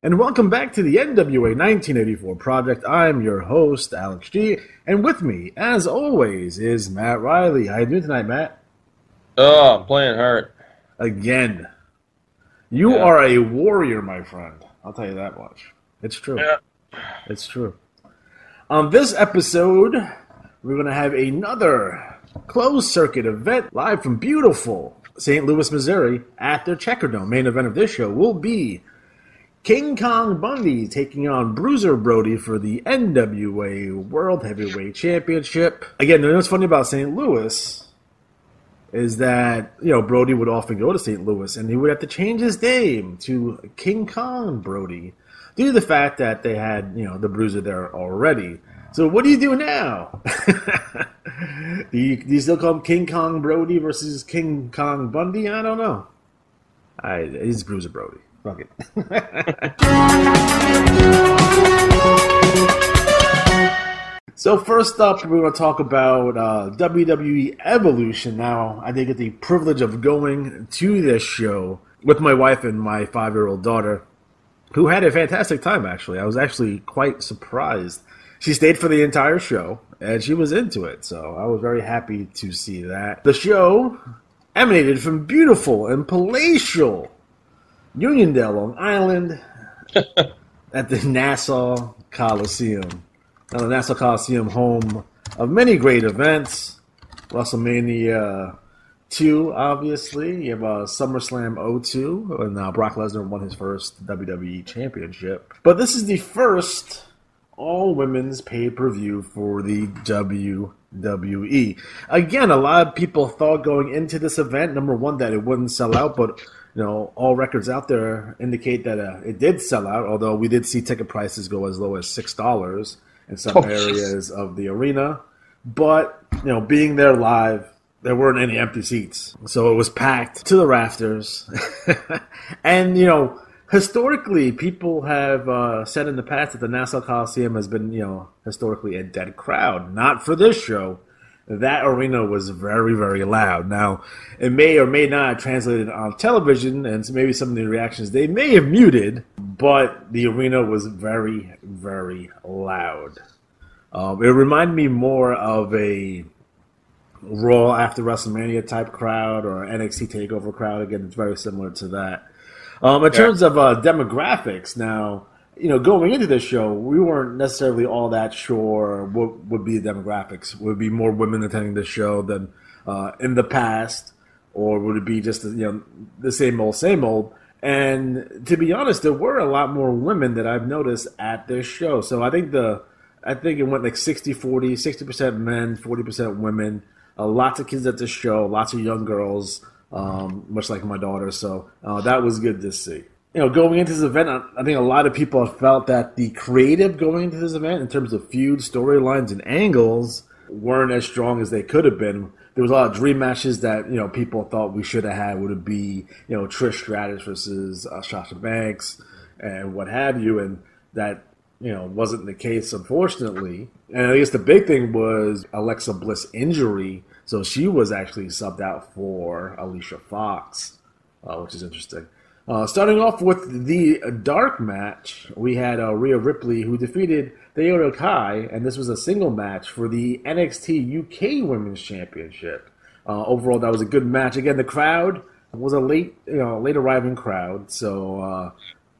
And welcome back to the NWA 1984 project. I'm your host, Alex G. And with me, as always, is Matt Riley. How you doing tonight, Matt? Oh, I'm playing hurt. Again. You Yeah. are a warrior, my friend. I'll tell you that much. It's true. Yeah. It's true. On this episode, we're going to have another closed circuit event live from beautiful St. Louis, Missouri at their Checkerdome. Main event of this show will be King Kong Bundy taking on Bruiser Brody for the NWA World Heavyweight Championship. Again, you know what's funny about St. Louis is that, Brody would often go to St. Louis and he would have to change his name to King Kong Brody due to the fact that they had, the Bruiser there already. So what do you do now? do you still call him King Kong Brody versus King Kong Bundy? I don't know. He's Bruiser Brody. Fuck it. So first up, we're going to talk about WWE Evolution. Now, I did get the privilege of going to this show with my wife and my 5-year-old daughter, who had a fantastic time, actually. I was actually quite surprised. She stayed for the entire show, and she was into it, so I was very happy to see that. The show emanated from beautiful and palatial Uniondale, Long Island, at the Nassau Coliseum. Now, the Nassau Coliseum, home of many great events. WrestleMania 2, obviously. You have SummerSlam 02, and Brock Lesnar won his first WWE Championship. But this is the first all-women's pay-per-view for the WWE. Again, a lot of people thought going into this event, number one, that it wouldn't sell out, but all records out there indicate that it did sell out, although we did see ticket prices go as low as $6 in some areas of the arena. But, being there live, there weren't any empty seats. So it was packed to the rafters. And, historically, people have said in the past that the Nassau Coliseum has been, historically a dead crowd. Not for this show. That arena was very, very loud. Now, it may or may not have translated on television, and maybe some of the reactions they may have muted, but the arena was very, very loud. It reminded me more of a Raw after WrestleMania type crowd or NXT TakeOver crowd. Again, it's very similar to that. In terms of demographics, now, going into this show, we weren't necessarily all that sure what would be the demographics. Would it be more women attending the show than in the past, or would it be just the same old? And to be honest, there were a lot more women that I've noticed at this show. So I think it went like 60-40, 60% men, 40% women. Lots of kids at this show, lots of young girls, much like my daughter. So that was good to see. Going into this event, I think a lot of people have felt that the creative going into this event in terms of feud, storylines, and angles weren't as strong as they could have been. There was a lot of dream matches that, people thought we should have had. Would it be, Trish Stratus versus Sasha Banks and what have you. And that, wasn't the case, unfortunately. And I guess the big thing was Alexa Bliss' injury. So she was actually subbed out for Alicia Fox, which is interesting. Starting off with the dark match, we had Rhea Ripley, who defeated Naomi Kai, and this was a single match for the NXT UK Women's Championship. Overall, that was a good match. Again, the crowd was a late arriving crowd, so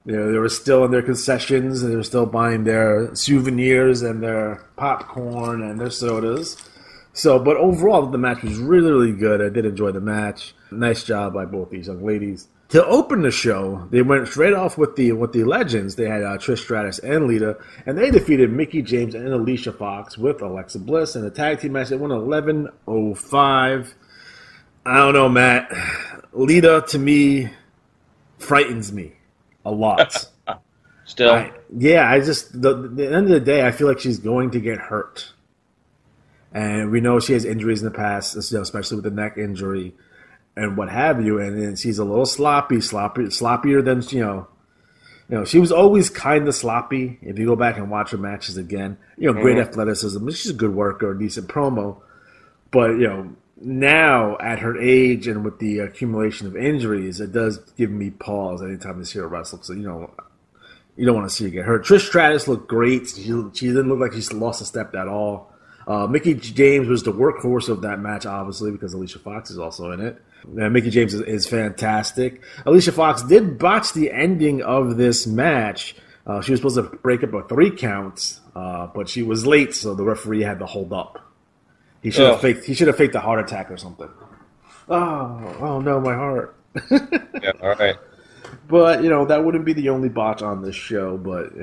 they were still in their concessions, and they were still buying their souvenirs and their popcorn and their sodas. So, but overall, the match was really, really good. I did enjoy the match. Nice job by both these young ladies. To open the show, they went straight off with the legends. They had Trish Stratus and Lita, and they defeated Mickie James and Alicia Fox with Alexa Bliss in a tag team match. They won 11:05. I don't know, Matt. Lita, to me, frightens me a lot. Still? At the end of the day, I feel like she's going to get hurt. And we know she has injuries in the past, especially with the neck injury and what have you, and she's a little sloppier than, she was always kind of sloppy. If you go back and watch her matches again, great athleticism. She's a good worker, decent promo. But, now at her age and with the accumulation of injuries, it does give me pause anytime I see her wrestle. So, You don't want to see her get hurt. Trish Stratus looked great. She didn't look like she lost a step at all. Mickie James was the workhorse of that match, obviously, because Alicia Fox is also in it. Mickie James is fantastic. Alicia Fox did botch the ending of this match. She was supposed to break up a 3 count, but she was late, so the referee had to hold up. He should have faked a heart attack or something. Oh no, my heart. Yeah, all right. But, that wouldn't be the only botch on this show, but,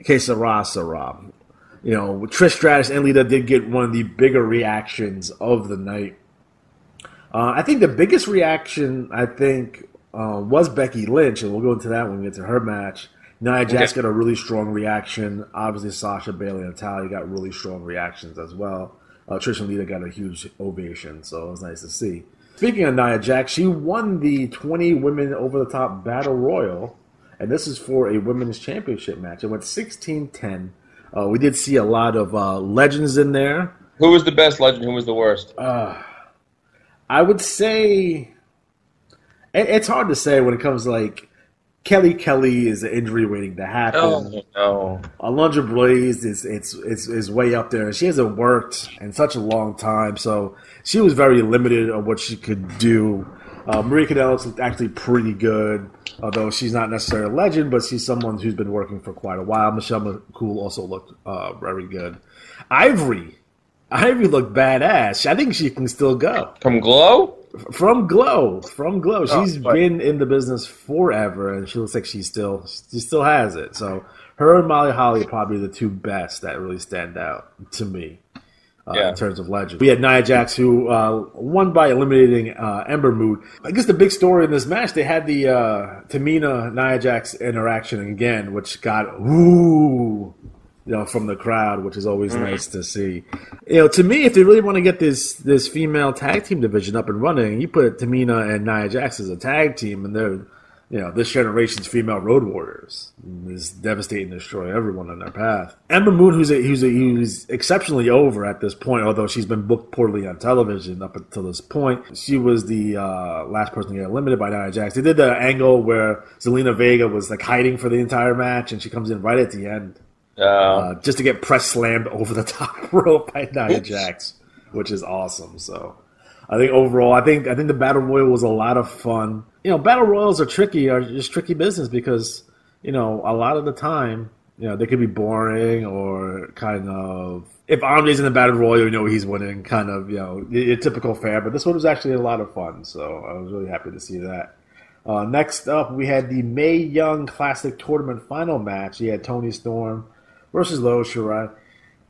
que sera, sera. Trish Stratus and Lita did get one of the bigger reactions of the night. I think the biggest reaction, was Becky Lynch, and we'll go into that when we get to her match. Nia Jax got a really strong reaction. Obviously, Sasha, Bayley, and Natalya got really strong reactions as well. Trish and Lita got a huge ovation, so it was nice to see. Speaking of Nia Jax, she won the 20 Women Over the Top Battle Royal, and this is for a Women's Championship match. It went 16-10. We did see a lot of legends in there. Who was the best legend? Who was the worst? I would say it's hard to say when it comes to like Kelly is an injury waiting to happen. Oh no. Alundra Blaze is way up there. She hasn't worked in such a long time, so she was very limited on what she could do. Maria Kanellis looked actually pretty good, although she's not necessarily a legend, but she's someone who's been working for quite a while. Michelle McCool also looked very good. Ivory looked badass. I think she can still go. From Glow? From Glow. She's been in the business forever, and she looks like she still has it. So her and Molly Holly are probably the two best that really stand out to me. In terms of legend. We had Nia Jax, who won by eliminating Ember Moon. I guess the big story in this match, they had the Tamina-Nia Jax interaction again, which got from the crowd, which is always nice to see. To me, if they really want to get this female tag team division up and running, you put Tamina and Nia Jax as a tag team, and they're this generation's female road warriors. Is devastating, destroy everyone on their path. Ember Moon, who's exceptionally over at this point, although she's been booked poorly on television up until this point. She was the last person to get eliminated by Nia Jax. They did the angle where Zelina Vega was like hiding for the entire match, and she comes in right at the end. Just to get press slammed over the top rope by Nia Jax, which is awesome. So I think overall, I think the Battle Royal was a lot of fun. Battle Royals are just tricky business because, a lot of the time, they could be boring or kind of, if Andre's in the Battle Royal, he's winning, kind of, your typical fare. But this one was actually a lot of fun, so I was really happy to see that. Next up, we had the Mae Young Classic Tournament final match. You had Toni Storm versus Io Shirai.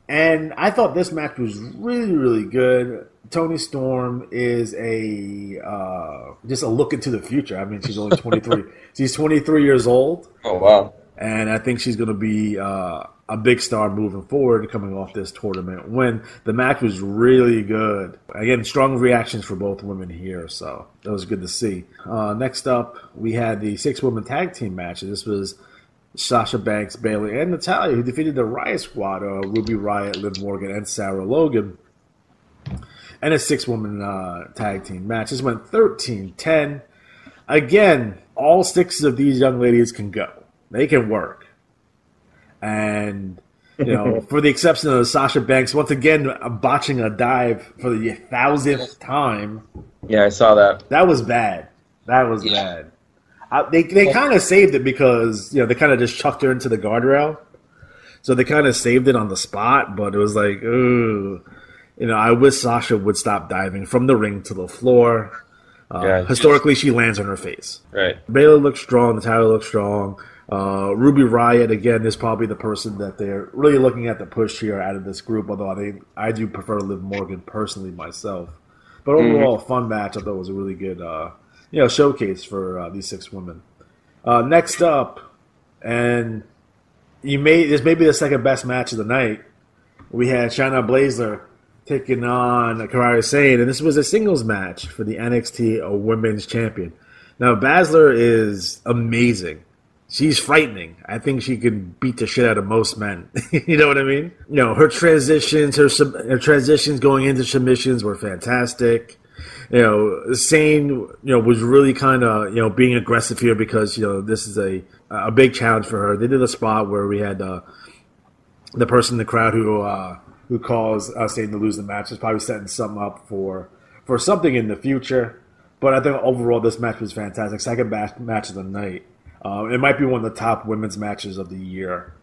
And I thought this match was really, really good. Toni Storm is just a look into the future. I mean, she's only 23. She's 23 years old. Oh, wow. And I think she's going to be a big star moving forward coming off this tournament win. The match was really good. Again, strong reactions for both women here, so that was good to see. Next up, we had the 6-woman tag team match. This was Sasha Banks, Bayley, and Natalya, who defeated the Riot Squad, Ruby Riott, Liv Morgan, and Sarah Logan. And a 6-woman tag team match. This went 13-10. Again, all 6 of these young ladies can go. They can work. And, for the exception of Sasha Banks, once again, botching a dive for the 1,000th time. Yeah, I saw that. That was bad. Bad. They kind of saved it because, they kind of just chucked her into the guardrail. So they kind of saved it on the spot, but it was like, ooh. I wish Sasha would stop diving from the ring to the floor. Historically, she lands on her face. Right. Bayley looks strong. Natalya looks strong. Ruby Riott, again, is probably the person that they're really looking at the push here out of this group, although I do prefer Liv Morgan personally myself. But overall, a fun match. I thought it was a really good showcase for these 6 women. Next up, and this may be the second best match of the night, we had Shayna Baszler taking on Kairi Sane, and this was a singles match for the NXT Women's Champion. Now, Baszler is amazing. She's frightening. I think she can beat the shit out of most men. You know what I mean? Her transitions going into submissions were fantastic. Sane, was really kind of, being aggressive here because, this is a big challenge for her. They did a spot where we had the person in the crowd who calls Sane to lose the match is probably setting something up for something in the future. But I think overall this match was fantastic. Second match of the night. It might be one of the top women's matches of the year.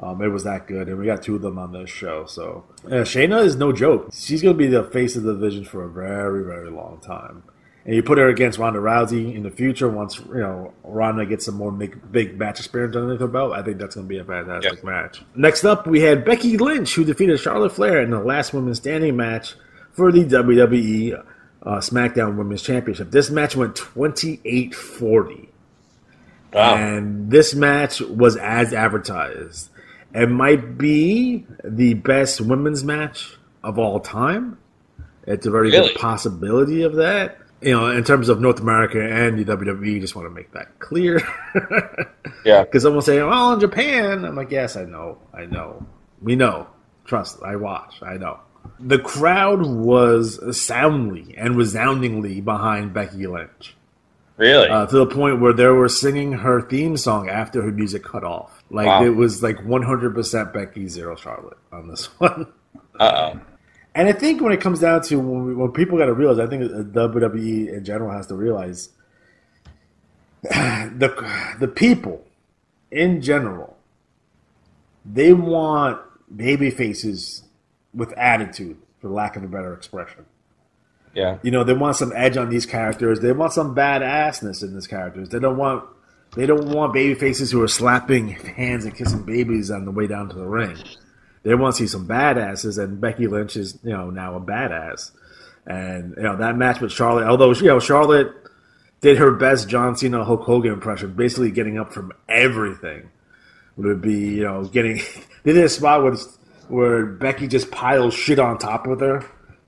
It was that good, and we got two of them on this show. So Shayna is no joke. She's going to be the face of the division for a very, very long time. And you put her against Ronda Rousey in the future once Ronda gets some more big match experience underneath her belt. I think that's going to be a fantastic match. Next up, we had Becky Lynch, who defeated Charlotte Flair in the last women's standing match for the WWE SmackDown Women's Championship. This match went 28-40. Wow. And this match was as advertised. It might be the best women's match of all time. It's a very good possibility of that. In terms of North America and the WWE, just want to make that clear. Yeah. Because someone saying, well, in Japan. I'm like, yes, I know. We know. Trust, I watch. I know. The crowd was soundly and resoundingly behind Becky Lynch. Really? To the point where they were singing her theme song after her music cut off. It was 100% Becky, 0 Charlotte on this one. Uh-oh. And I think when it comes down to when people got to realize, I think WWE in general has to realize the people in general, they want baby faces with attitude, for lack of a better expression. Yeah. They want some edge on these characters. They want some badassness in these characters. They don't want baby faces who are slapping hands and kissing babies on the way down to the ring. They want to see some badasses, and Becky Lynch is, now a badass. And, that match with Charlotte, although, Charlotte did her best John Cena Hulk Hogan impression, basically getting up from everything. Would be, they did a spot where Becky just piles shit on top of her.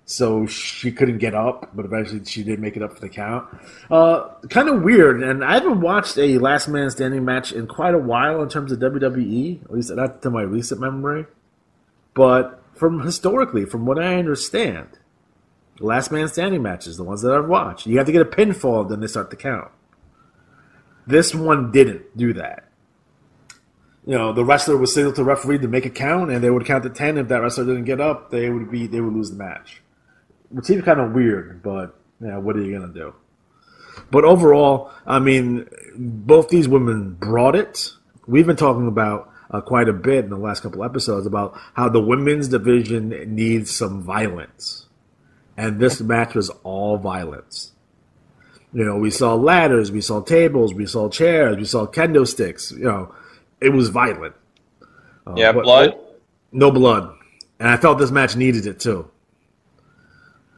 So she couldn't get up, but eventually she did make it up for the count. Kind of weird, and I haven't watched a Last Man Standing match in quite a while in terms of WWE, at least not to my recent memory. But from what I understand, Last Man Standing matches, the ones that I've watched, you have to get a pinfall, then they start to count. This one didn't do that. The wrestler would signal to the referee to make a count, and they would count to 10. If that wrestler didn't get up, they would lose the match. Which seems kind of weird, but what are you going to do? But overall, I mean, both these women brought it. We've been talking about quite a bit in the last couple episodes about how the women's division needs some violence. And this match was all violence. We saw ladders, we saw tables, we saw chairs, we saw kendo sticks. It was violent. Blood? No blood. And I felt this match needed it, too.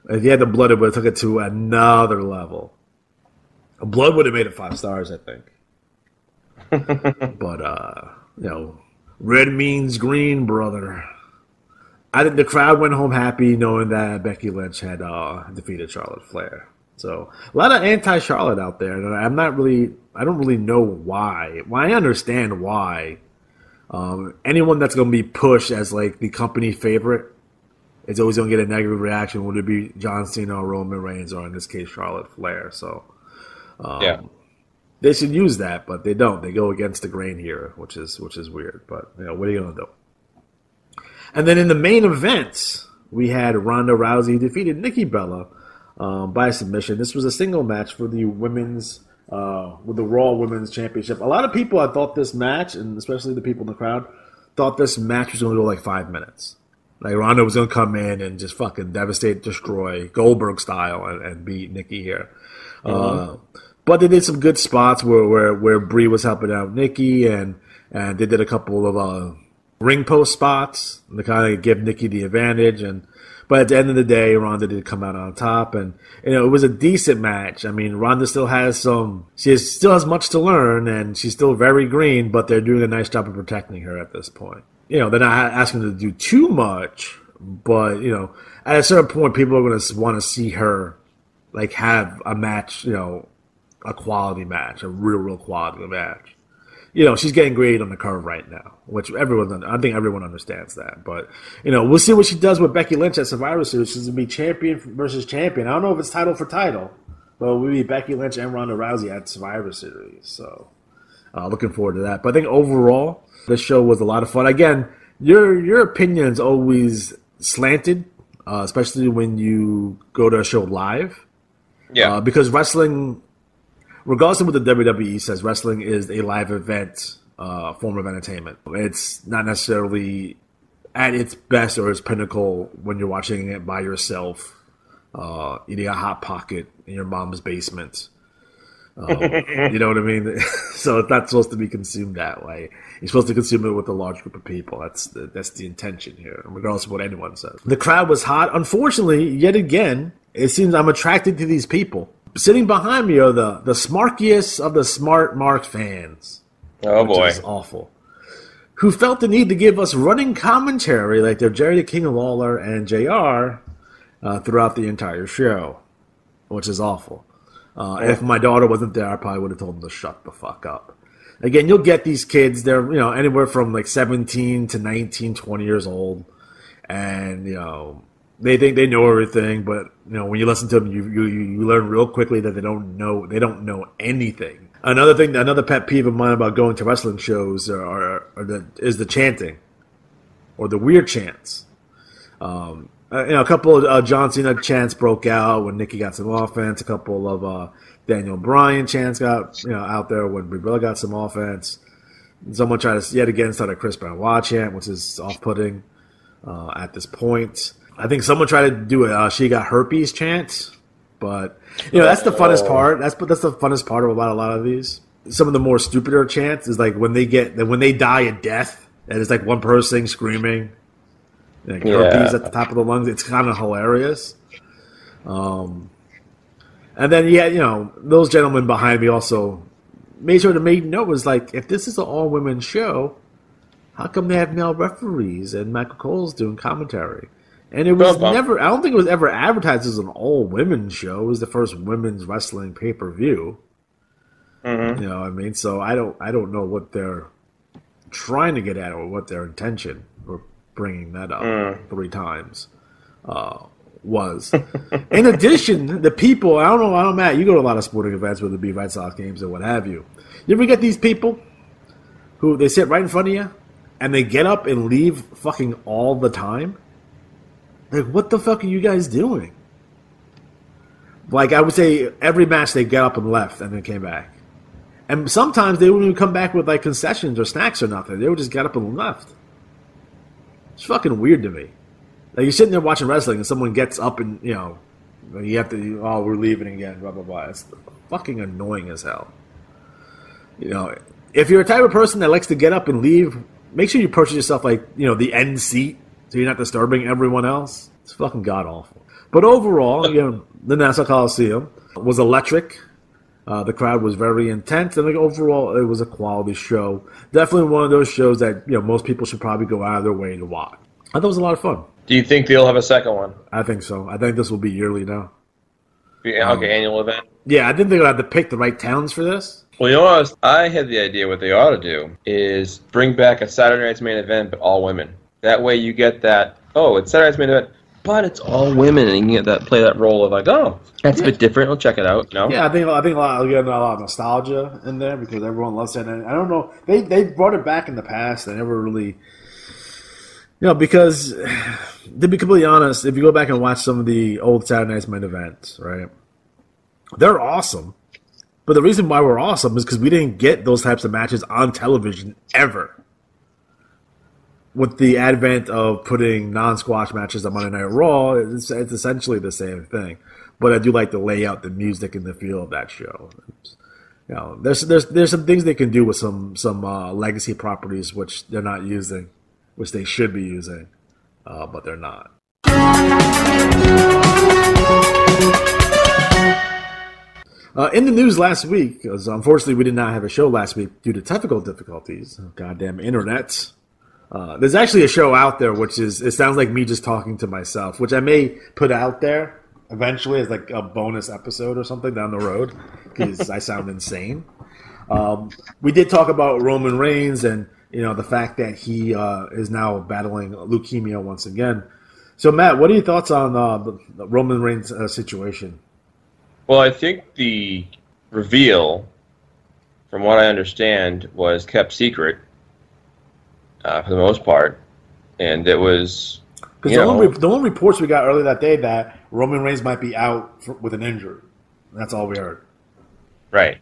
If you had the blood, it would have took it to another level. Blood would have made it 5 stars, I think. But, red means green, brother. I think the crowd went home happy knowing that Becky Lynch had defeated Charlotte Flair. So, a lot of anti-Charlotte out there. And I don't really know why. Well, I understand why. Anyone that's going to be pushed as, the company favorite, it's always going to get a negative reaction. Would it be John Cena or Roman Reigns, or in this case, Charlotte Flair? So, they should use that, but they don't. They go against the grain here, which is weird. But what are you going to do? And then in the main event, we had Ronda Rousey defeated Nikki Bella by submission. This was a single match for the women's with the Raw Women's Championship. A lot of people, I thought this match, and especially the people in the crowd, thought this match was going to go 5 minutes. Ronda was going to come in and just fucking devastate, destroy, Goldberg style, and beat Nikki here. But they did some good spots where Brie was helping out Nikki, and they did a couple of ring post spots to kind of give Nikki the advantage. But at the end of the day, Ronda did come out on top, and it was a decent match. I mean, Ronda still has still has much to learn, and she's still very green, but they're doing a nice job of protecting her at this point. They're not asking her to do too much, but, at a certain point, people are going to want to see her, have a match, a quality match, a real quality match. she's getting graded on the curve right now, which I think everyone understands that. But, we'll see what she does with Becky Lynch at Survivor Series. She's going to be champion versus champion. I don't know if it's title for title, but we'll be Becky Lynch and Ronda Rousey at Survivor Series. So, looking forward to that. But I think overall, this show was a lot of fun. Again, your opinion's always slanted, especially when you go to a show live. Yeah. Because wrestling, regardless of what the WWE says, wrestling is a live event form of entertainment. It's not necessarily at its best or its pinnacle when you're watching it by yourself, eating a Hot Pocket in your mom's basement. You know what I mean? So it's not supposed to be consumed that way. You're supposed to consume it with a large group of people. That's the intention here, regardless of what anyone says. The crowd was hot. Unfortunately, yet again, it seems I'm attracted to these people. Sitting behind me are the smarkiest of the smart Mark fans. Oh, boy. Which is awful. Who felt the need to give us running commentary like they're Jerry the King Lawler and JR throughout the entire show, which is awful. If my daughter wasn't there, I probably would have told them to shut the fuck up. Again, you'll get these kids, they're, anywhere from like 17 to 19, 20 years old. And, they think they know everything, but, when you listen to them, you learn real quickly that they don't know anything. Another pet peeve of mine about going to wrestling shows is the chanting or the weird chants. A couple of John Cena chants broke out when Nikki got some offense. A couple of Daniel Bryan chants got out there when Brie Bella got some offense. Someone tried to yet again start a Chris Benoit chant, which is off-putting at this point. I think someone tried to do a "she got herpes" chant, but that's the funnest part. That's the funnest part about a lot of these. Some of the more stupider chants is like when they die a death, and it's like one person screaming. Herpes at the top of the lungs. It's kind of hilarious. And then, those gentlemen behind me also made sure to make note was like, if this is an all-women show, how come they have male referees and Michael Cole's doing commentary? And it was I don't think it was ever advertised as an all-women show. It was the first women's wrestling pay-per-view. Mm-hmm. You know what I mean? So I don't know what they're trying to get at or what their intention for bringing that up 3 times was. In addition, the people, I don't know, Matt, you go to a lot of sporting events, whether it be Red Sox games or what have you. You ever get these people who they sit right in front of you and they get up and leave fucking all the time? Like, what the fuck are you guys doing? Like, I would say every match they get up and left and then came back. And sometimes they wouldn't even come back with, like, concessions or snacks or nothing. They would just get up and left. It's fucking weird to me. Like, you're sitting there watching wrestling and someone gets up and, you have to, we're leaving again, blah, blah, blah. It's fucking annoying as hell. If you're a type of person that likes to get up and leave, make sure you purchase yourself, like, the end seat so you're not disturbing everyone else. It's fucking god-awful. But overall, the Nassau Coliseum was electric. The crowd was very intense, and overall, it was a quality show. Definitely one of those shows that most people should probably go out of their way to watch. I thought it was a lot of fun. Do you think they'll have a second one? I think so. I think this will be yearly now. Annual event? Yeah, I didn't think I had to pick the right towns for this. Well, you know what? I had the idea what they ought to do is bring back a Saturday Night's Main Event, but all women. That way you get that, it's Saturday Night's Main Event, but it's all women, and you can get play that role of like, that's a bit different. I'll check it out. No? Yeah, I think a lot of nostalgia in there because everyone loves it. And I don't know, they brought it back in the past. They never really, because to be completely honest, if you go back and watch some of the old Saturday Night's Main Events, right, they're awesome. But the reason why we're awesome is because we didn't get those types of matches on television ever. With the advent of putting non-squash matches on Monday Night Raw, it's essentially the same thing. But I do like the layout, the music, and the feel of that show. There's some things they can do with some legacy properties which they're not using, which they should be using, but they're not. In the news last week, because unfortunately we did not have a show last week due to technical difficulties, goddamn internet. There's actually a show out there it sounds like me just talking to myself, which I may put out there eventually as like a bonus episode or something down the road because I sound insane. We did talk about Roman Reigns and the fact that he is now battling leukemia once again. So, Matt, what are your thoughts on the Roman Reigns situation? Well, I think the reveal, from what I understand, was kept secret for the most part, and it was because the only reports we got earlier that day that Roman Reigns might be out with an injury. That's all we heard. Right.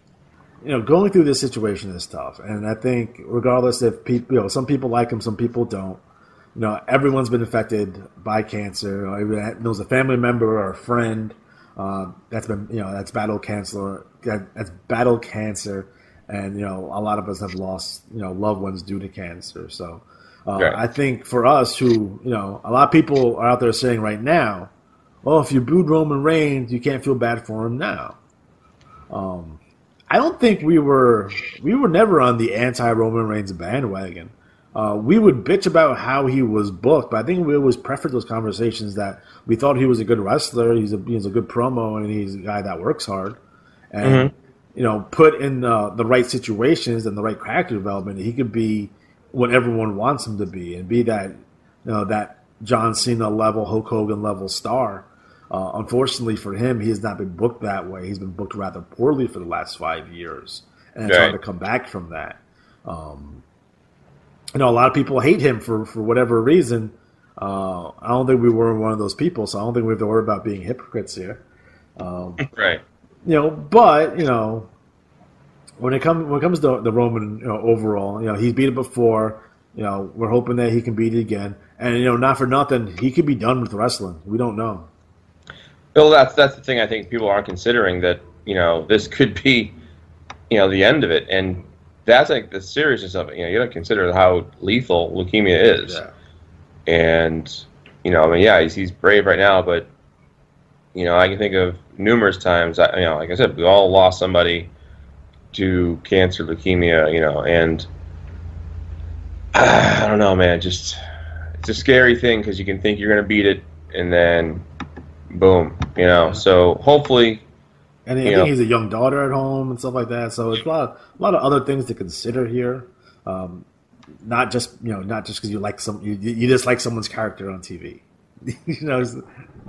Going through this situation is tough, and I think regardless if people, some people like him, some people don't. Everyone's been affected by cancer. Everyone knows a family member or a friend that's been, that's battled cancer. That's battled cancer, and a lot of us have lost, loved ones due to cancer. So, right. I think for us, who a lot of people are out there saying right now, well, if you booed Roman Reigns, you can't feel bad for him now. I don't think we were never on the anti-Roman Reigns bandwagon. We would bitch about how he was booked, but I think we always preferred those conversations that we thought he was a good wrestler, he's a good promo, and he's a guy that works hard. And, put in the right situations and the right character development, he could be what everyone wants him to be and be that, that John Cena level, Hulk Hogan level star. Unfortunately for him, he has not been booked that way. He's been booked rather poorly for the last 5 years, and it's hard to come back from that. A lot of people hate him for whatever reason. I don't think we were one of those people, so I don't think we have to worry about being hypocrites here. Right. But when it comes to the Roman, overall, he's beat it before. We're hoping that he can beat it again, and not for nothing, he could be done with wrestling. We don't know. Well, that's the thing I think people aren't considering, that this could be the end of it, and that's like the seriousness of it. You got to consider how lethal leukemia is, and he's brave right now, but I can think of numerous times. Like I said, we all lost somebody to cancer, leukemia, and I don't know, man. It's a scary thing because you can think you're going to beat it, and then boom, So hopefully, and I think he's a young daughter at home and stuff like that. So it's a lot of other things to consider here. Not just because you like you just like someone's character on TV.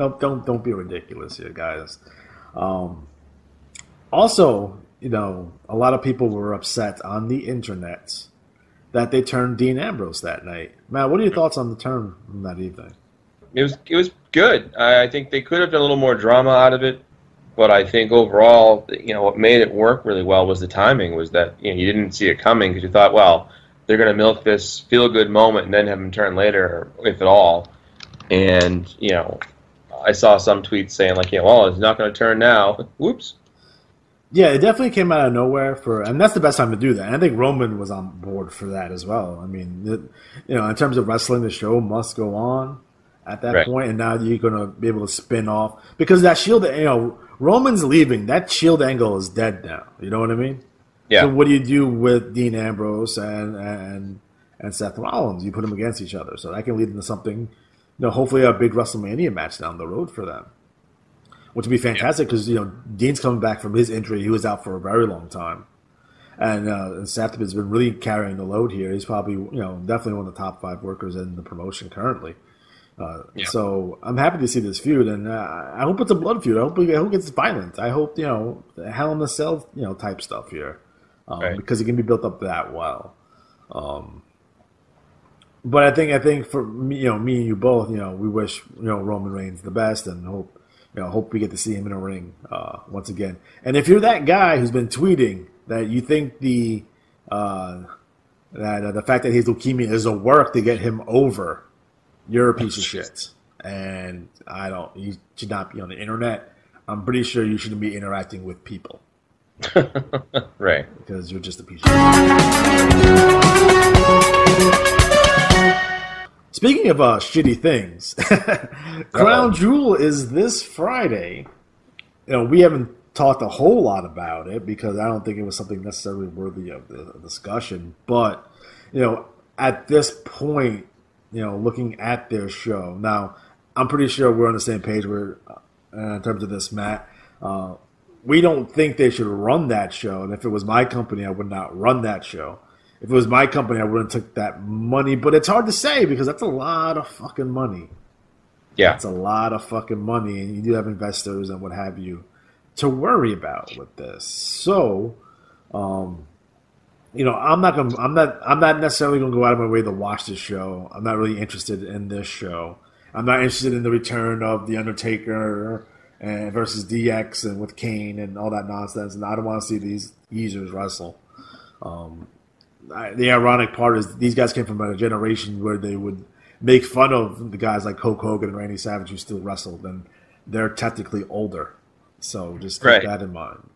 Don't be ridiculous here, guys. Also, a lot of people were upset on the internet that they turned Dean Ambrose that night. Matt, what are your thoughts on the turn from that evening? It was good. I think they could have done a little more drama out of it, but I think overall, what made it work really well was the timing. Was that you didn't see it coming because you thought, well, they're going to milk this feel-good moment and then have him turn later, if at all. And I saw some tweets saying like, well, it's not going to turn now. Whoops. Yeah, it definitely came out of nowhere and that's the best time to do that. And I think Roman was on board for that as well. I mean, in terms of wrestling, the show must go on at that point, and now you're going to be able to spin off because that Shield, Roman's leaving. That Shield angle is dead now. You know what I mean? Yeah. So what do you do with Dean Ambrose and Seth Rollins? You put them against each other, so that can lead into something. Hopefully a big WrestleMania match down the road for them, which would be fantastic because Dean's coming back from his injury. He was out for a very long time, and Seth has been really carrying the load here. He's probably definitely one of the top 5 workers in the promotion currently. So I'm happy to see this feud, and I hope it's a blood feud. I hope it gets violent. I hope Hell in a Cell type stuff here, because it can be built up that well. But I think for me, me and you both, we wish Roman Reigns the best, and hope we get to see him in a ring once again. And if you're that guy who's been tweeting that you think the fact that his leukemia is a work to get him over, you're a piece of shit, and you should not be on the internet. I'm pretty sure you shouldn't be interacting with people. Right. Because you're just a piece of shit. Speaking of shitty things, Crown Jewel is this Friday. We haven't talked a whole lot about it because I don't think it was something necessarily worthy of the discussion. But, at this point, looking at their show. Now, I'm pretty sure we're on the same page in terms of this, Matt. we don't think they should run that show. And if it was my company, I would not run that show. If it was my company, I wouldn't took that money. But it's hard to say because that's a lot of fucking money. Yeah. It's a lot of fucking money, and you do have investors and what have you to worry about with this. So, I'm not necessarily gonna go out of my way to watch this show. I'm not really interested in this show. I'm not interested in the return of The Undertaker and versus DX and with Kane and all that nonsense. And I don't want to see these geezers wrestle. The ironic part is these guys came from a generation where they would make fun of the guys like Hulk Hogan and Randy Savage who still wrestled, and they're technically older. So just keep that in mind.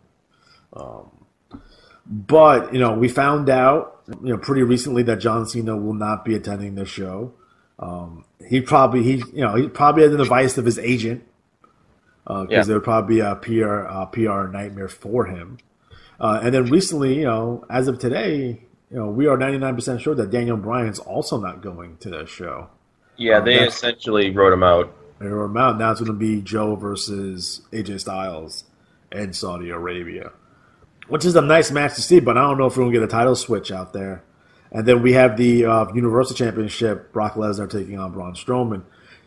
But, we found out, pretty recently that John Cena will not be attending this show. He probably had an advice of his agent because there would probably be a PR nightmare for him. And then recently, as of today, we are 99% sure that Daniel Bryan's also not going to this show. Yeah, they essentially wrote him out. They wrote him out. Now it's going to be Joe versus AJ Styles in Saudi Arabia, which is a nice match to see, but I don't know if we're going to get a title switch out there. And then we have the Universal Championship, Brock Lesnar taking on Braun Strowman.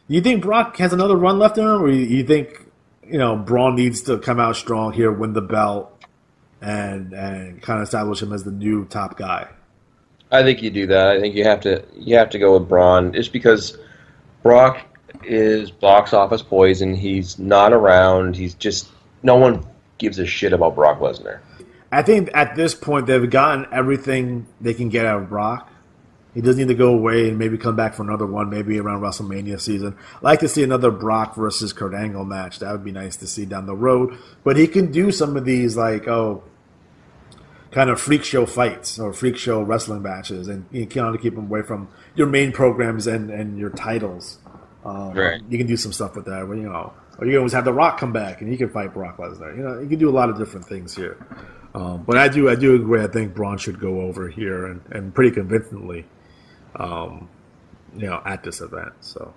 Do you think Brock has another run left in him, or you think, Braun needs to come out strong here, win the belt, and kind of establish him as the new top guy? I think you do that. I think you have to go with Braun, just because Brock is box office poison. He's not around. He's just no one gives a shit about Brock Lesnar. I think at this point they've gotten everything they can get out of Brock. He doesn't need to go away and maybe come back for another one, maybe around WrestleMania season. I'd like to see another Brock versus Kurt Angle match. That would be nice to see down the road. But he can do some of these kind of freak show fights or freak show wrestling matches, and you kind of keep him away from your main programs and your titles. Right. You can do some stuff with that. Or you can always have The Rock come back and he can fight Brock Lesnar. You can do a lot of different things here. But I do agree. I think Braun should go over here and pretty convincingly, at this event. So.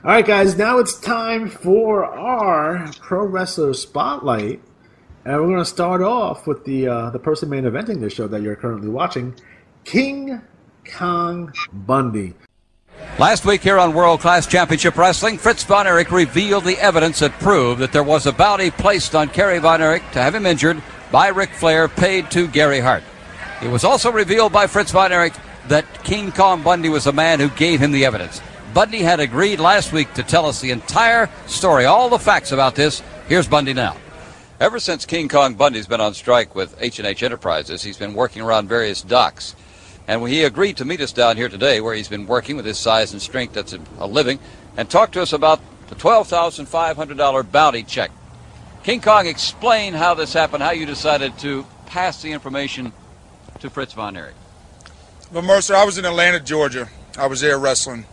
All right, guys. Now it's time for our Pro Wrestler Spotlight, and we're going to start off with the person main eventing this show that you're currently watching, King Kong Bundy. Last week here on World Class Championship Wrestling, Fritz Von Erich revealed the evidence that proved that there was a bounty placed on Kerry Von Erich to have him injured by Ric Flair paid to Gary Hart. It was also revealed by Fritz Von Erich that King Kong Bundy was the man who gave him the evidence. Bundy had agreed last week to tell us the entire story, all the facts about this. Here's Bundy now. Ever since King Kong Bundy's been on strike with H&H Enterprises, he's been working around various docks. And he agreed to meet us down here today where he's been working with his size and strength, that's a living, and talk to us about the $12,500 bounty check. King Kong, explain how this happened, how you decided to pass the information to Fritz Von Erich. Well, Mercer, I was in Atlanta, Georgia. I was there wrestling.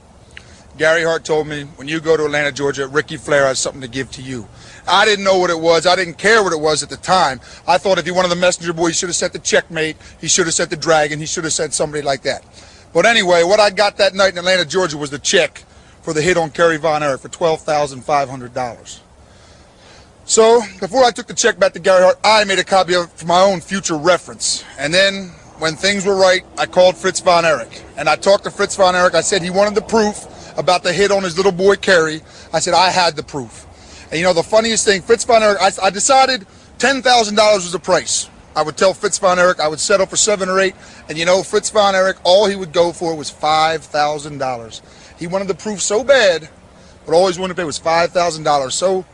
Gary Hart told me, when you go to Atlanta, Georgia, Ricky Flair has something to give to you. I didn't know what it was. I didn't care what it was at the time. I thought if he wanted the messenger boy, he should have sent the checkmate. He should have sent the dragon. He should have sent somebody like that. But anyway, what I got that night in Atlanta, Georgia was the check for the hit on Kerry Von Erich for $12,500. So before I took the check back to Gary Hart, I made a copy of it for my own future reference. And then when things were right, I called Fritz Von Erich. And I talked to Fritz Von Erich. I said he wanted the proof about the hit on his little boy Kerry. I said I had the proof. And the funniest thing, Fritz Von Erich, I decided $10,000 was the price. I would tell Fritz Von Erich I would settle for 7 or 8, and Fritz Von Erich, all he would go for was $5,000. He wanted the proof so bad, but all he wanted to pay was $5,000. So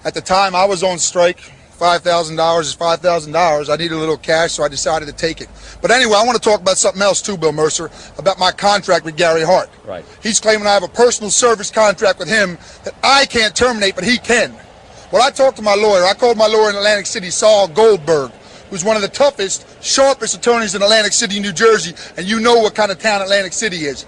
at the time I was on strike, $5,000 is $5,000. I needed a little cash, so I decided to take it. But anyway, I want to talk about something else too, Bill Mercer, about my contract with Gary Hart. Right. He's claiming I have a personal service contract with him that I can't terminate, but he can. Well, I talked to my lawyer. I called my lawyer in Atlantic City, Saul Goldberg, who's one of the toughest, sharpest attorneys in Atlantic City, New Jersey, and you know what kind of town Atlantic City is.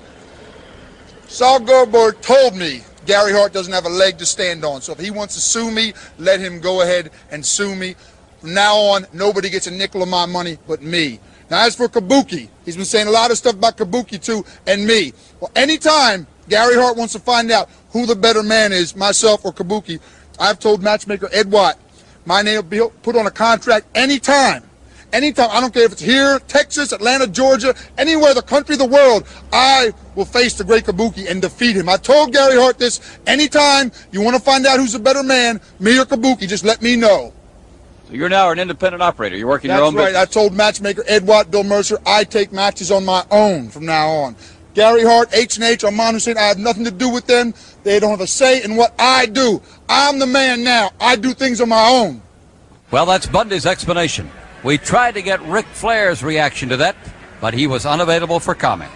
Saul Goldberg told me Gary Hart doesn't have a leg to stand on. So if he wants to sue me, let him go ahead and sue me. From now on, nobody gets a nickel of my money but me. Now, as for Kabuki, he's been saying a lot of stuff about Kabuki, too, and me. Well, anytime Gary Hart wants to find out who the better man is, myself or Kabuki, I've told matchmaker Ed Watt, my name will be put on a contract anytime. Anytime. I don't care if it's here, Texas, Atlanta, Georgia, anywhere, the country, the world, I will face the great Kabuki and defeat him. I told Gary Hart this. Anytime you want to find out who's the better man, me or Kabuki, just let me know. So you're now an independent operator. You're working your own business. That's right. I told matchmaker Ed Watt, Bill Mercer, I take matches on my own from now on. Gary Hart, H&H, Armand Hussein, I have nothing to do with them. They don't have a say in what I do. I'm the man now. I do things on my own. Well, that's Bundy's explanation. We tried to get Ric Flair's reaction to that, but he was unavailable for comment.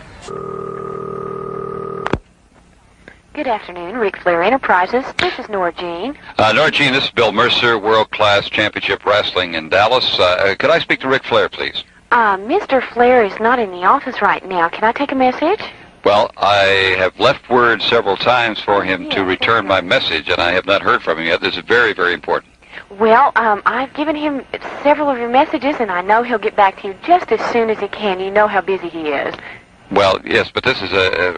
Good afternoon, Ric Flair Enterprises. This is Nora Jean. Nora Jean, this is Bill Mercer, World Class Championship Wrestling in Dallas. Could I speak to Ric Flair, please? Mr. Flair is not in the office right now. Can I take a message? Well, I have left word several times for him to return my message, and I have not heard from him yet. This is very, very important. Well, I've given him several of your messages, and I know he'll get back to you just as soon as he can. You know how busy he is. Well, yes, but this is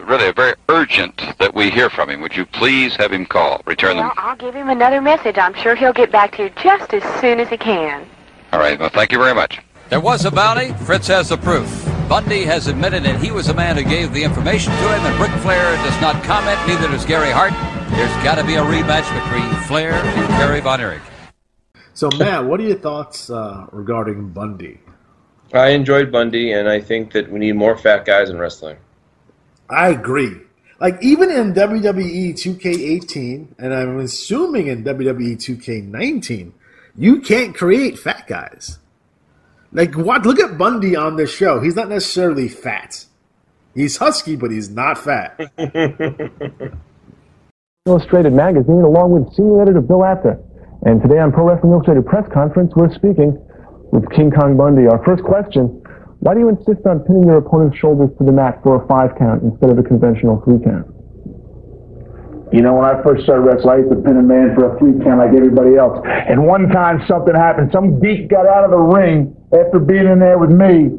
really very urgent that we hear from him. Would you please have him call, return them? Well, I'll give him another message. I'm sure he'll get back to you just as soon as he can. All right, well, thank you very much. There was a bounty. Fritz has the proof. Bundy has admitted that he was the man who gave the information to him, and Ric Flair does not comment, neither does Gary Hart. There's got to be a rematch between Flair and Kerry Von Erich. So, Matt, what are your thoughts regarding Bundy? I enjoyed Bundy, and I think that we need more fat guys in wrestling. I agree. Like, even in WWE 2K18, and I'm assuming in WWE 2K19, you can't create fat guys. Like, what? Look at Bundy on this show. He's not necessarily fat. He's husky, but he's not fat. Illustrated magazine, along with senior editor Bill Apter. And today on Pro Wrestling Illustrated press conference, we're speaking with King Kong Bundy. Our first question, why do you insist on pinning your opponent's shoulders to the mat for a 5 count instead of a conventional 3 count? You know, when I first started wrestling, I used to pin a man for a 3 count like everybody else. And one time something happened. Some geek got out of the ring after being in there with me,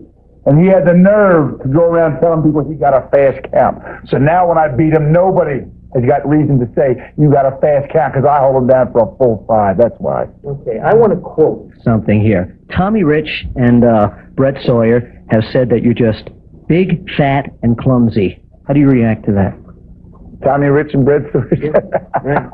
and he had the nerve to go around telling people he got a fast count. So now when I beat him, nobody has got reason to say you got a fast count because I hold him down for a full 5. That's why. Okay, I want to quote something here. Tommy Rich and Brett Sawyer have said that you're just big, fat, and clumsy. How do you react to that? Tommy Rich and Brett Sawyer.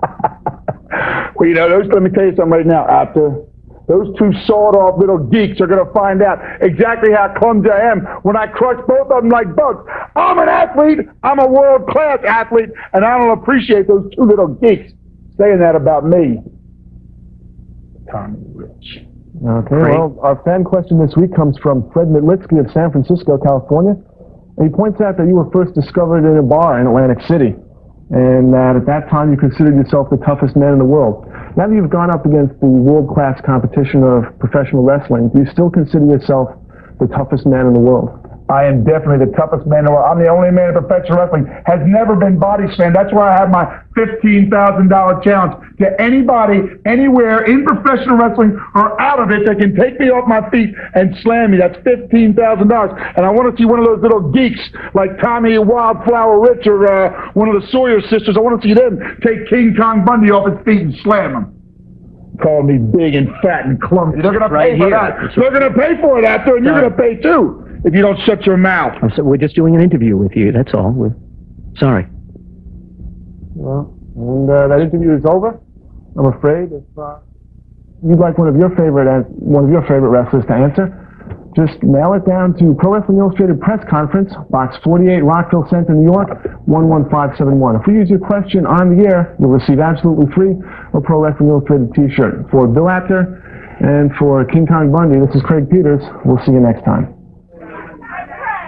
Well, you know, let me tell you something right now. After those 2 sawed-off little geeks are going to find out exactly how clumsy I am when I crush both of them like bugs. I'm an athlete. I'm a world-class athlete, and I don't appreciate those 2 little geeks saying that about me. Tommy Rich. Okay, well, our fan question this week comes from Fred Mitlitsky of San Francisco, California. And he points out that you were first discovered in a bar in Atlantic City, and that at that time you considered yourself the toughest man in the world. Now that you've gone up against the world-class competition of professional wrestling, do you still consider yourself the toughest man in the world? I am definitely the toughest man in the world. I'm the only man in professional wrestling has never been body slammed. That's why I have my $15,000 challenge to anybody, anywhere in professional wrestling or out of it that can take me off my feet and slam me. That's $15,000. And I want to see one of those little geeks like Tommy Wildflower Rich or one of the Sawyer sisters. I want to see them take King Kong Bundy off his feet and slam him. Call me big and fat and clumsy. They're going to pay for that. They're going to pay for it after, and you're going to pay too if you don't shut your mouth. So we're just doing an interview with you, that's all. We're sorry. Well, and that interview is over. I'm afraid if you'd like one of your favorite wrestlers to answer, just mail it down to Pro Wrestling Illustrated Press Conference, Box 48, Rockville Center, New York, 11571. If we use your question on the air, you'll receive absolutely free a Pro Wrestling Illustrated t-shirt. For Bill Apter and for King Kong Bundy, this is Craig Peters. We'll see you next time.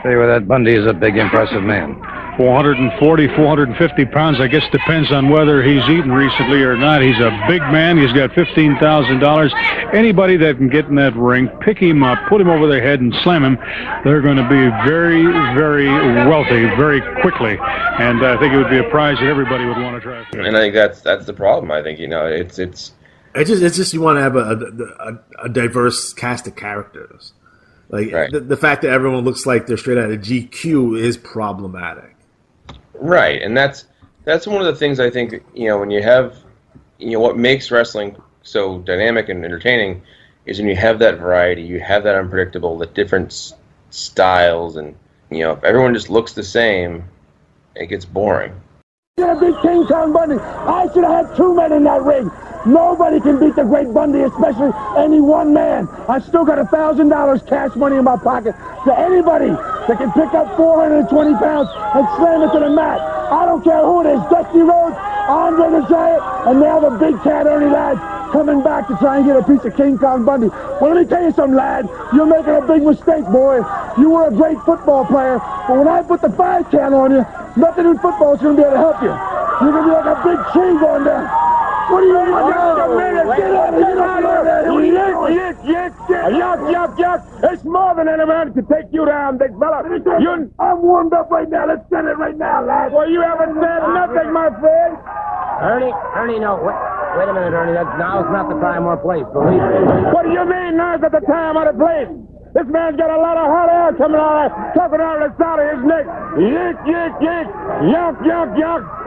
Tell you what, that Bundy is a big, impressive man. 440, 450 pounds, I guess depends on whether he's eaten recently or not. He's a big man. He's got $15,000. Anybody that can get in that ring, pick him up, put him over their head, and slam him, they're going to be very, very wealthy very quickly. And I think it would be a prize that everybody would want to try. And I think that's the problem. I think, you know, it's just you want to have a diverse cast of characters. Like Right. the fact that everyone looks like they're straight out of GQ is problematic. Right, and that's one of the things I think, when you have, what makes wrestling so dynamic and entertaining is when you have that variety, you have that unpredictable, the different styles, and, if everyone just looks the same, it gets boring. Yeah, big King Kong Bundy. I should have had 2 men in that ring. Nobody can beat the great Bundy, especially any one man. I still got $1,000 cash money in my pocket. To anybody that can pick up 420 pounds and slam it to the mat. I don't care who it is. Dusty Rhodes, Andre the Giant, and now the big cat Ernie Ladd coming back to try and get a piece of King Kong Bundy. Well, let me tell you something, lad. You're making a big mistake, boy. You were a great football player, but when I put the 5 count on you, nothing in football is going to be able to help you. You're going to be like a big tree going down. What do you want? Get out of here. Yuck. It's more than anyone can take you down, big fella. I'm warmed up right now. Let's send it right now, lad. Well, you haven't said nothing, my friend. Ernie, no. Wait a minute, Ernie. Now's not the time or place, believe me. What do you mean, now's not the time or the place? This man's got a lot of hot air coming out of the side of his neck. Yuck.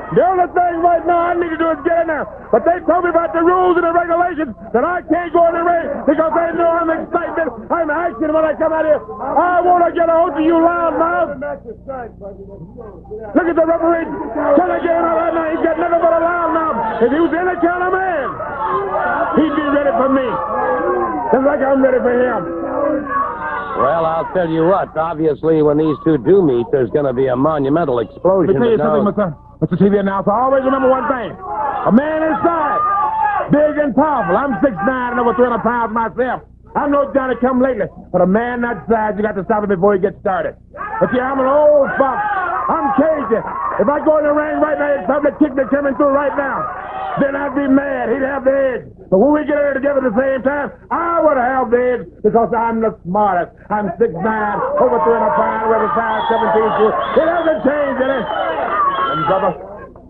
The only thing right now I need to do is get in there. But they told me about the rules and the regulations that I can't go in the ring because they know I'm excited. I'm action when I come out here. I want to get a hold of you loud mouth. Look at the referee. Can I get him out right now? He's got nothing but a loud mouth. If he was any kind of man, he'd be ready for me. Just like I'm ready for him. Well, I'll tell you what. Obviously, when these two do meet, there's going to be a monumental explosion. Let me tell you something, Mr. TV announcer. Always remember one thing. A man inside, big and powerful. I'm 6'9" and over 300 pounds myself. I know Johnny come lately, but a man that size, you got to stop him before he gets started. But see, I'm an old fox. I'm cagey. If I go in the ring right now, he'd probably kick me coming through right now. Then I'd be mad. He'd have the edge. But when we get here together at the same time, I would have the edge because I'm the smartest. I'm 6'9", over 300 pounds, with a size 17 shoes. It hasn't changed, did it? And brother,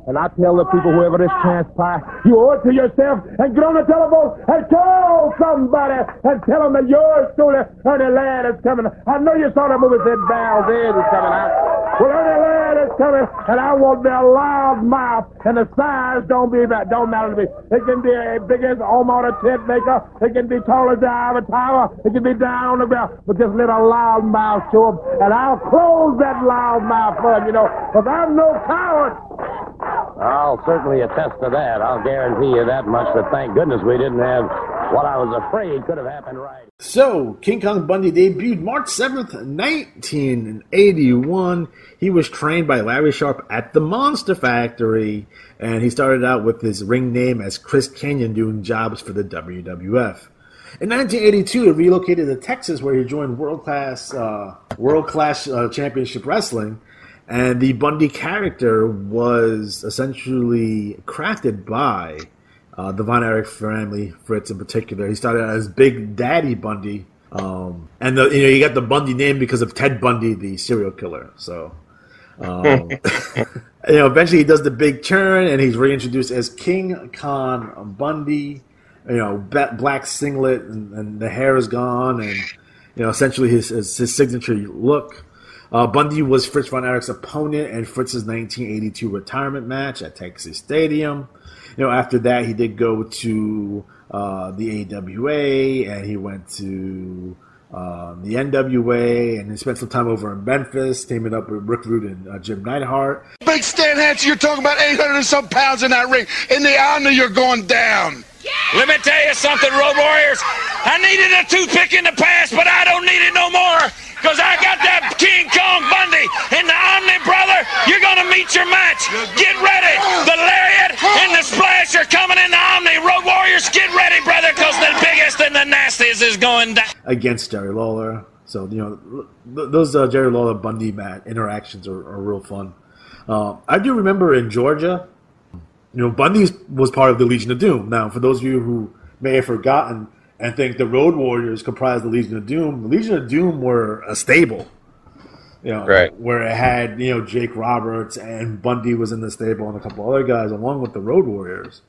and I tell the people, whoever this transpires, you owe it to yourself and get on the telephone and call somebody and tell them that yours truly, Ernie Ladd is coming. I know you saw that movie said Val's Edge is coming out. Well, Ernie Ladd is coming, and I want their loud mouth, and the size don't matter to me. It can be as big as Omar the tent maker. It can be tall as the Ivy Tower. It can be down on the ground. But just let a loud mouth show up, and I'll close that loud mouth for him, because I'm no coward. I'll certainly attest to that. I'll guarantee you that much, but thank goodness we didn't have what I was afraid could have happened right. So, King Kong Bundy debuted March 7th, 1981. He was trained by Larry Sharp at the Monster Factory, and he started out with his ring name as Chris Canyon doing jobs for the WWF. In 1982, he relocated to Texas where he joined World Class Championship Wrestling, and the Bundy character was essentially crafted by the Von Erich family, Fritz in particular. He started as Big Daddy Bundy, and you got the Bundy name because of Ted Bundy, the serial killer. So, eventually he does the big turn, and he's reintroduced as King Kong Bundy. Black singlet, and the hair is gone, and essentially his signature look. Bundy was Fritz Von Erich's opponent in Fritz's 1982 retirement match at Texas Stadium. After that, he did go to the AWA, and he went to the NWA, and he spent some time over in Memphis, teaming up with Rick Rude and Jim Neidhart. Big Stan Hansen, you're talking about 800 and some pounds in that ring. In the honor, you're going down. Let me tell you something, Road Warriors. I needed a toothpick in the past, but I don't need it no more. Because I got that King Kong Bundy and the Omni brother. You're going to meet your match. Get ready. The Lariat and the Splash are coming in the Omni. Road Warriors, get ready, brother, because the biggest and the nastiest is going down. Against Jerry Lawler. So, those Jerry Lawler-Bundy interactions are real fun. I do remember in Georgia, Bundy was part of the Legion of Doom. Now, for those of you who may have forgotten and think the Road Warriors comprised the Legion of Doom, the Legion of Doom were a stable, right, where it had, Jake Roberts, and Bundy was in the stable and a couple other guys along with the Road Warriors.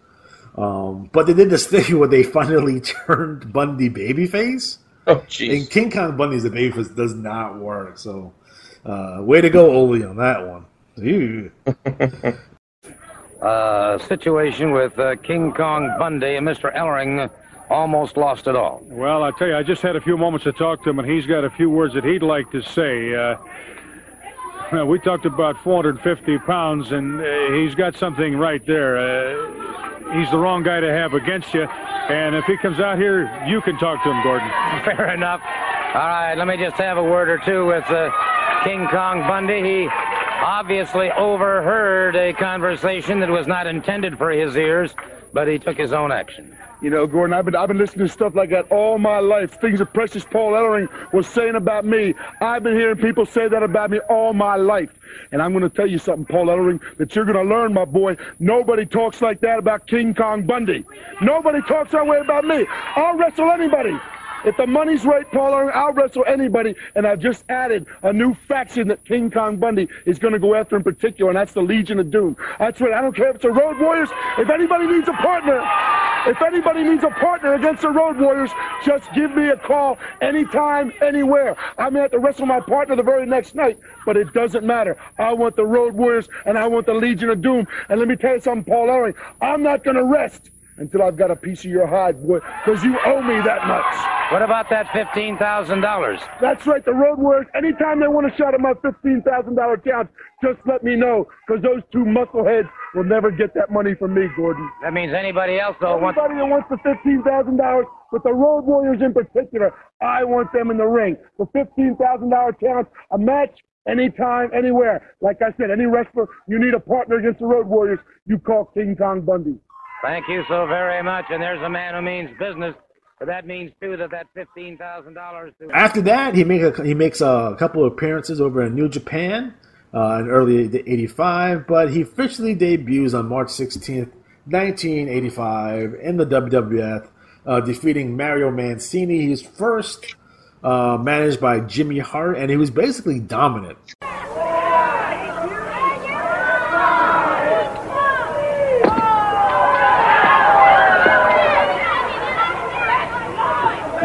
But they did this thing where they finally turned Bundy babyface. Oh, jeez. And King Kong Bundy as a babyface does not work. So, way to go, Ole, on that one. Ew. Situation with King Kong Bundy and Mr. Ellering almost lost it all. Well, I tell you, I just had a few moments to talk to him, and he's got a few words that he'd like to say. We talked about 450 pounds, and he's got something right there. He's the wrong guy to have against you, and if he comes out here, you can talk to him, Gordon. Fair enough. All right, let me just have a word or two with King Kong Bundy. He obviously overheard a conversation that was not intended for his ears, but he took his own action. You know, Gordon, I've been listening to stuff like that all my life. Things that Precious Paul Ellering was saying about me. I've been hearing people say that about me all my life. And I'm going to tell you something, Paul Ellering, that you're going to learn, my boy. Nobody talks like that about King Kong Bundy. Nobody talks that way about me. I'll wrestle anybody. If the money's right, Paul Ellering, I'll wrestle anybody. And I've just added a new faction that King Kong Bundy is going to go after in particular, and that's the Legion of Doom. That's right. I don't care if it's the Road Warriors. If anybody needs a partner, against the Road Warriors, just give me a call anytime, anywhere. I may have to wrestle my partner the very next night, but it doesn't matter. I want the Road Warriors, and I want the Legion of Doom. And let me tell you something, Paul Ellering, I'm not going to rest until I've got a piece of your hide, boy, because you owe me that much. What about that $15,000? That's right, the Road Warriors, anytime they want a shot at my $15,000 challenge, just let me know, because those two muscleheads will never get that money from me, Gordon. That means anybody else, though, Anybody that wants the $15,000, but the Road Warriors in particular, I want them in the ring. The $15,000 challenge, a match, anytime, anywhere. Like I said, any wrestler, you need a partner against the Road Warriors, you call King Kong Bundy. Thank you so very much, and there's a man who means business. But that means, too, that $15,000... After that, he makes a couple of appearances over in New Japan in early '85, but he officially debuts on March 16th, 1985 in the WWF, defeating Mario Mancini. He was first managed by Jimmy Hart, and he was basically dominant.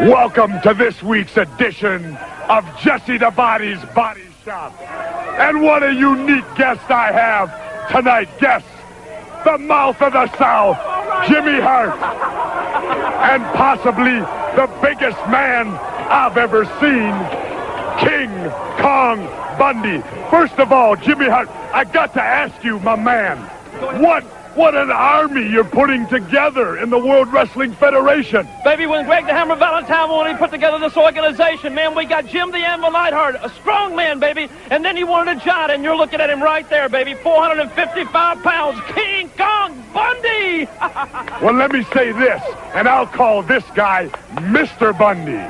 Welcome to this week's edition of Jesse the Body's Body Shop. And what a unique guest I have tonight. Guest, the mouth of the South, Jimmy Hart. And possibly the biggest man I've ever seen, King Kong Bundy. First of all, Jimmy Hart, I got to ask you, my man, what an army you're putting together in the World Wrestling Federation. Baby, when Greg the Hammer Valentine wanted to put together this organization, man, we got Jim the Anvil Neidhart, a strong man, baby, and then he wanted a giant, and you're looking at him right there, baby, 455 pounds, King Kong Bundy! Well, let me say this, and I'll call this guy Mr. Bundy.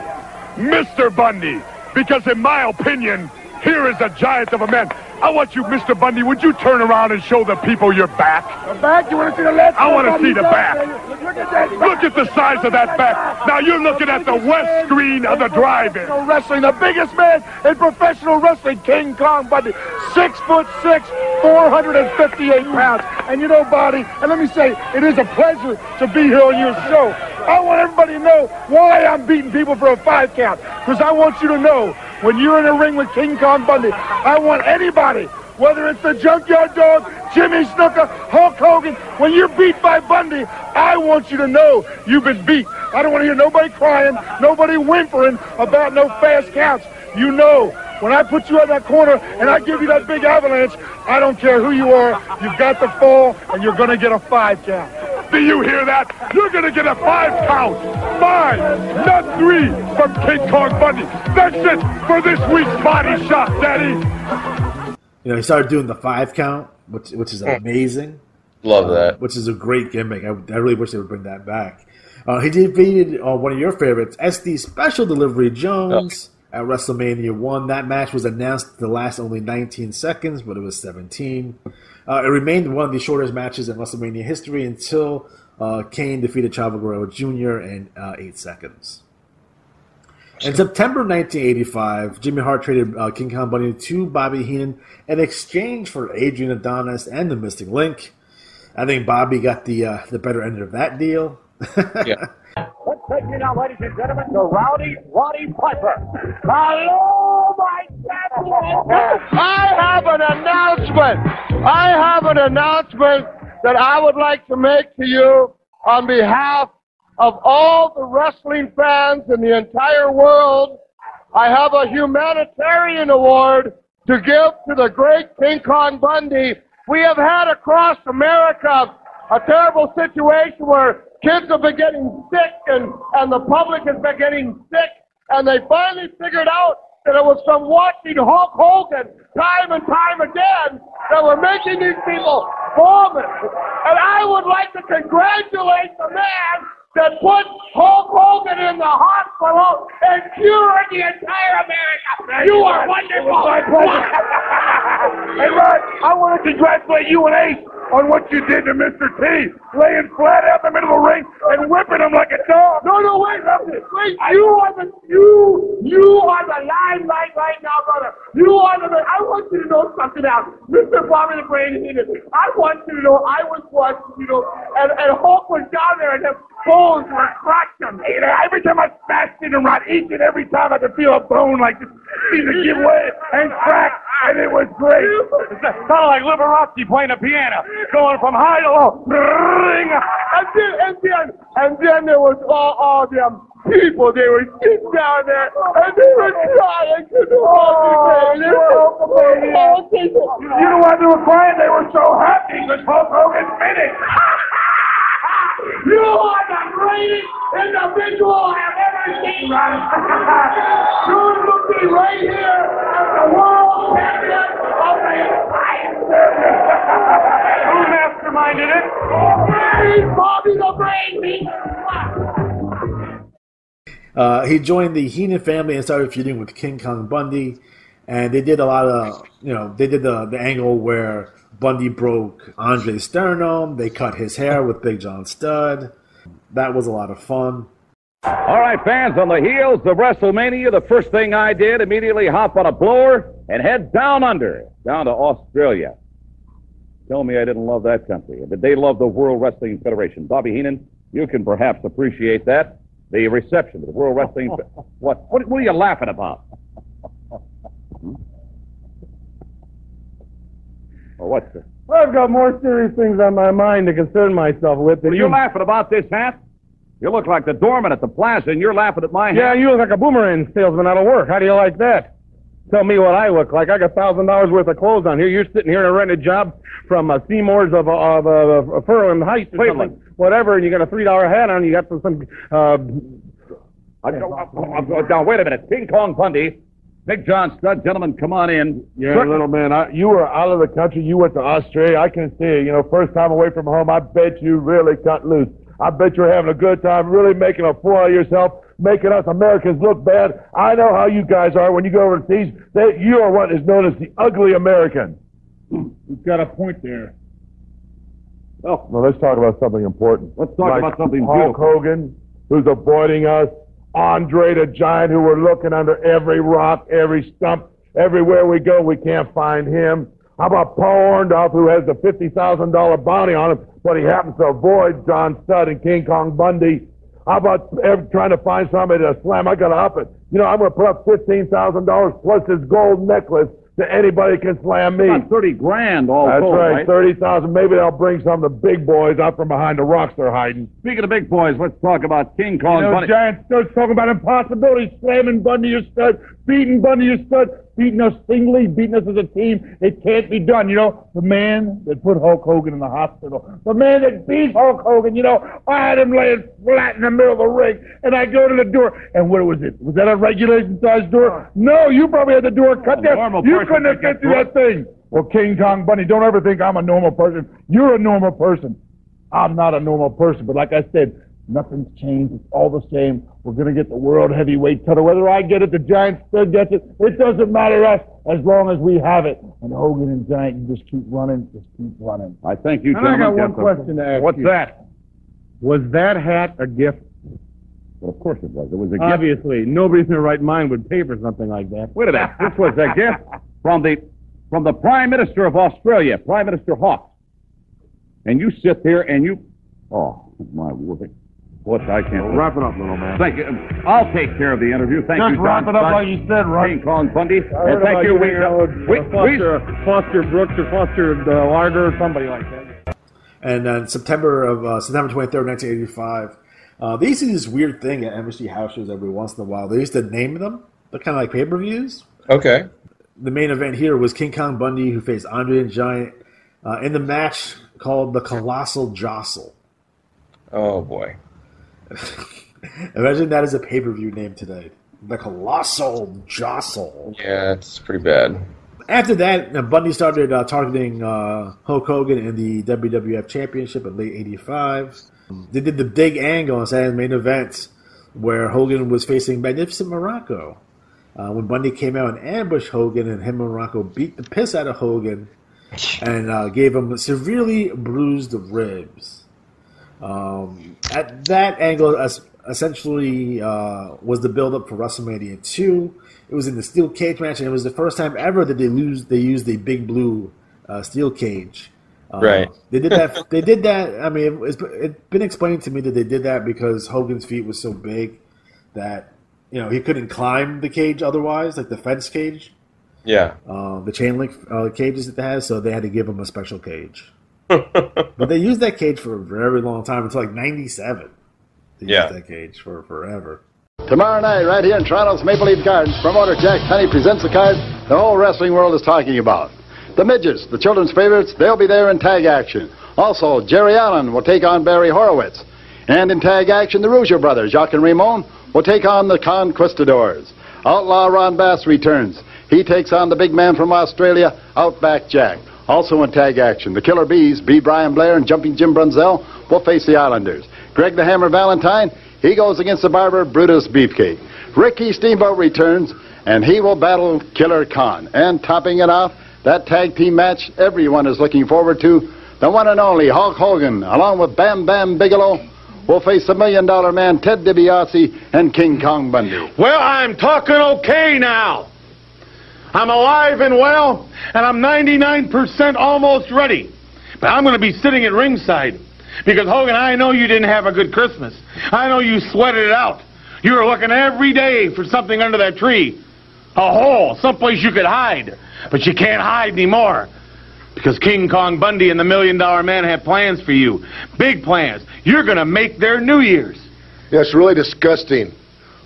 Mr. Bundy, because in my opinion, here is a giant of a man. I want you, Mr. Bundy, would you turn around and show the people your back? The back? You want to see the left? I want to see the back. Look at that back. Look at the size of that back. Now you're looking at the west screen of the drive-in. Wrestling, the biggest man in professional wrestling, King Kong Bundy. 6'6", 458 pounds. And you know, Bundy, and let me say, it is a pleasure to be here on your show. I want everybody to know why I'm beating people for a 5 count. Because I want you to know, when you're in a ring with King Kong Bundy, I want anybody, whether it's the Junkyard Dog, Jimmy Snuka, Hulk Hogan, when you're beat by Bundy, I want you to know you've been beat. I don't want to hear nobody crying, nobody whimpering about no fast counts. You know, when I put you in that corner and I give you that big avalanche, I don't care who you are, you've got to fall and you're going to get a 5 count. Do you hear that? You're going to get a 5 count. 5, not 3 from King Kong Bundy. That's it for this week's Body Shop, Daddy. You know, he started doing the 5 count, which is amazing. Love that. Which is a great gimmick. I really wish they would bring that back. He defeated one of your favorites, SD Special Delivery Jones, at WrestleMania 1. That match was announced to last only 19 seconds, but it was 17. It remained one of the shortest matches in WrestleMania history until Kane defeated Chavo Guerrero Jr. in 8 seconds. In September 1985, Jimmy Hart traded King Kong Bundy to Bobby Heenan in exchange for Adrian Adonis and the Mystic Link. I think Bobby got the better end of that deal. Yeah. Let's Take you now, ladies and gentlemen, to Rowdy Roddy Piper. Hello, my champion! I have an announcement that I would like to make to you on behalf of all the wrestling fans in the entire world. I have a humanitarian award to give to the great King Kong Bundy. We have had across America a terrible situation where kids have been getting sick and the public has been getting sick, and they finally figured out that it was from watching Hulk Hogan time and time again that were making these people vomit. And I would like to congratulate the man that put Hulk Hogan in the hospital and cured the entire America. You are wonderful. My pleasure. Hey, Rod, I want to congratulate you and Ace on what you did to Mr. T, laying flat out in the middle of the ring and whipping him like a dog. No, wait, you are the limelight right now, brother. I want you to know something else. Mr. Bobby the Brain Heenan, I want you to know I was watching, and Hulk was down there and his bones were cracking. Hey, every time I smashed into Rod, each and every time I could feel a bone like this seem to give way and crack, and it was great. It's kind of like Liberace playing a piano, going from high to low. And then there was all them people. They were sitting down there, and they were crying. You know why they were crying? They were so happy because Hulk Hogan finished. You are the greatest individual I have ever seen. You're looking right here at the world champion of the entire service. Who masterminded it? Bobby the Brain. He joined the Heenan family and started feuding with King Kong Bundy, and they did a lot of, they did the angle where Bundy broke Andre's sternum. They cut his hair with Big John Studd. That was a lot of fun. All right, fans, on the heels of WrestleMania, the first thing I did, immediately hop on a blower and head down under, down to Australia. Tell me I didn't love that country. And did they love the World Wrestling Federation? Bobby Heenan, you can perhaps appreciate that. The reception of the World Wrestling... What are you laughing about? Or what's this? I've got more serious things on my mind to concern myself with than You're laughing about this hat? You look like the doorman at the plaza, and you're laughing at my hat. Yeah, you look like a boomerang salesman out of work. How do you like that? Tell me what I look like. I got $1,000 worth of clothes on here. You're sitting here in a rented job from Seymour's of Furlong Heights or something, whatever, and you got a $3 hat on. You got some Now, wait a minute. King Kong Bundy, Big John Studd, gentlemen, come on in. Yeah, little man, you were out of the country. You went to Australia. I can see it. First time away from home, I bet you really cut loose. I bet you're having a good time, really making a fool out of yourself, making us Americans look bad. I know how you guys are when you go overseas. You are what is known as the ugly American. You've got a point there. Well, let's talk about something important. Let's talk about something Hulk beautiful. Hogan, who's avoiding us. Andre the Giant, who we're looking under every rock, every stump. Everywhere we go, we can't find him. How about Paul Orndorff, who has the $50,000 bounty on him, but he happens to avoid John Studd and King Kong Bundy? How about trying to find somebody to slam? I got to up it. I'm going to put up $15,000 plus his gold necklace to anybody can slam me. About 30 grand all That's told, right, 30,000. Maybe they'll bring some of the big boys out from behind the rocks they're hiding. Speaking of big boys, let's talk about King Kong Bundy. Giant Stud's talking about impossibilities, slamming Bundy your stud, beating Bundy your stud, beating us singly, beating us as a team. It can't be done. The man that put Hulk Hogan in the hospital, the man that beat Hulk Hogan, I had him laying flat in the middle of the ring, and I go to the door, and what was it? Was that a regulation-sized door? No, you probably had the door cut down. You couldn't have get through that thing. Well, King Kong Bundy, don't ever think I'm a normal person. You're a normal person. I'm not a normal person, but like I said, nothing's changed. It's all the same. We're going to get the world heavyweight title. Whether I get it, the Giant Stud gets it, it doesn't matter to us as long as we have it. And Hogan and Giant, you just keep running, just keep running. I thank you, And I gentlemen. got one question to ask What's you. that? Was that hat a gift? Well, of course it was. It was a gift. Obviously, nobody's in their right mind would pay for something like that. Wait a minute. This was a gift from the Prime Minister of Australia, Prime Minister Hawke. And you sit there and you... Oh, my word. What? I can't. Wrap it up, little man. Thank you. I'll take care of the interview. Thank you, Just wrap John it up Studd, like you said, right? King Kong Bundy. I heard And thank about you, Foster Brooks or Foster Larder or somebody like that. And then September 23rd, 1985, they used to do this weird thing at MSG house shows every once in a while. They used to name them. They're kind of like pay-per-views. Okay. The main event here was King Kong Bundy, who faced Andre the Giant in the match called the Colossal Jostle. Oh, boy. Imagine that as a pay-per-view name today. The Colossal Jostle. Yeah, it's pretty bad. After that, Bundy started targeting Hulk Hogan in the WWF Championship in late 85. They did the big angle on Saturday's main event where Hogan was facing Magnificent Morocco. When Bundy came out and ambushed Hogan, and him and Morocco beat the piss out of Hogan and gave him severely bruised ribs. At that angle, essentially was the build-up for WrestleMania 2. It was in the steel cage match, and it was the fired time ever that they used the big blue steel cage. Right. They did that. They did that. I mean, it's been explained to me that they did that because Hogan's feet was so big that he couldn't climb the cage otherwise, like the fence cage. Yeah. The chain link cages that they had, so they had to give him a special cage. But they used that cage for a very long time, until like 97. They used that cage for forever. Tomorrow night, right here in Toronto's Maple Leaf Gardens, promoter Jack Penny presents the card the whole wrestling world is talking about. The Midgets, the children's favorites, they'll be there in tag action. Also, Jerry Allen will take on Barry Horowitz. And in tag action, the Rougeau brothers, Jacques and Raymond, will take on the Conquistadors. Outlaw Ron Bass returns. He takes on the big man from Australia, Outback Jack. Also in tag action, the Killer Bees, B. Brian Blair and Jumping Jim Brunzell, will face the Islanders. Greg the Hammer Valentine, he goes against the Barber Brutus Beefcake. Ricky Steamboat returns, and he will battle Killer Khan. And topping it off, that tag team match everyone is looking forward to, the one and only Hulk Hogan, along with Bam Bam Bigelow, will face the $1 Million Man Ted DiBiase and King Kong Bundy. Well, I'm talking okay now. I'm alive and well, and I'm 99% almost ready. But I'm going to be sitting at ringside. Because, Hogan, I know you didn't have a good Christmas. I know you sweated it out. You were looking every day for something under that tree. A hole, someplace you could hide. But you can't hide anymore. Because King Kong Bundy and the $1 Million Man have plans for you. Big plans. You're going to make their New Year's. Yeah, it's really disgusting,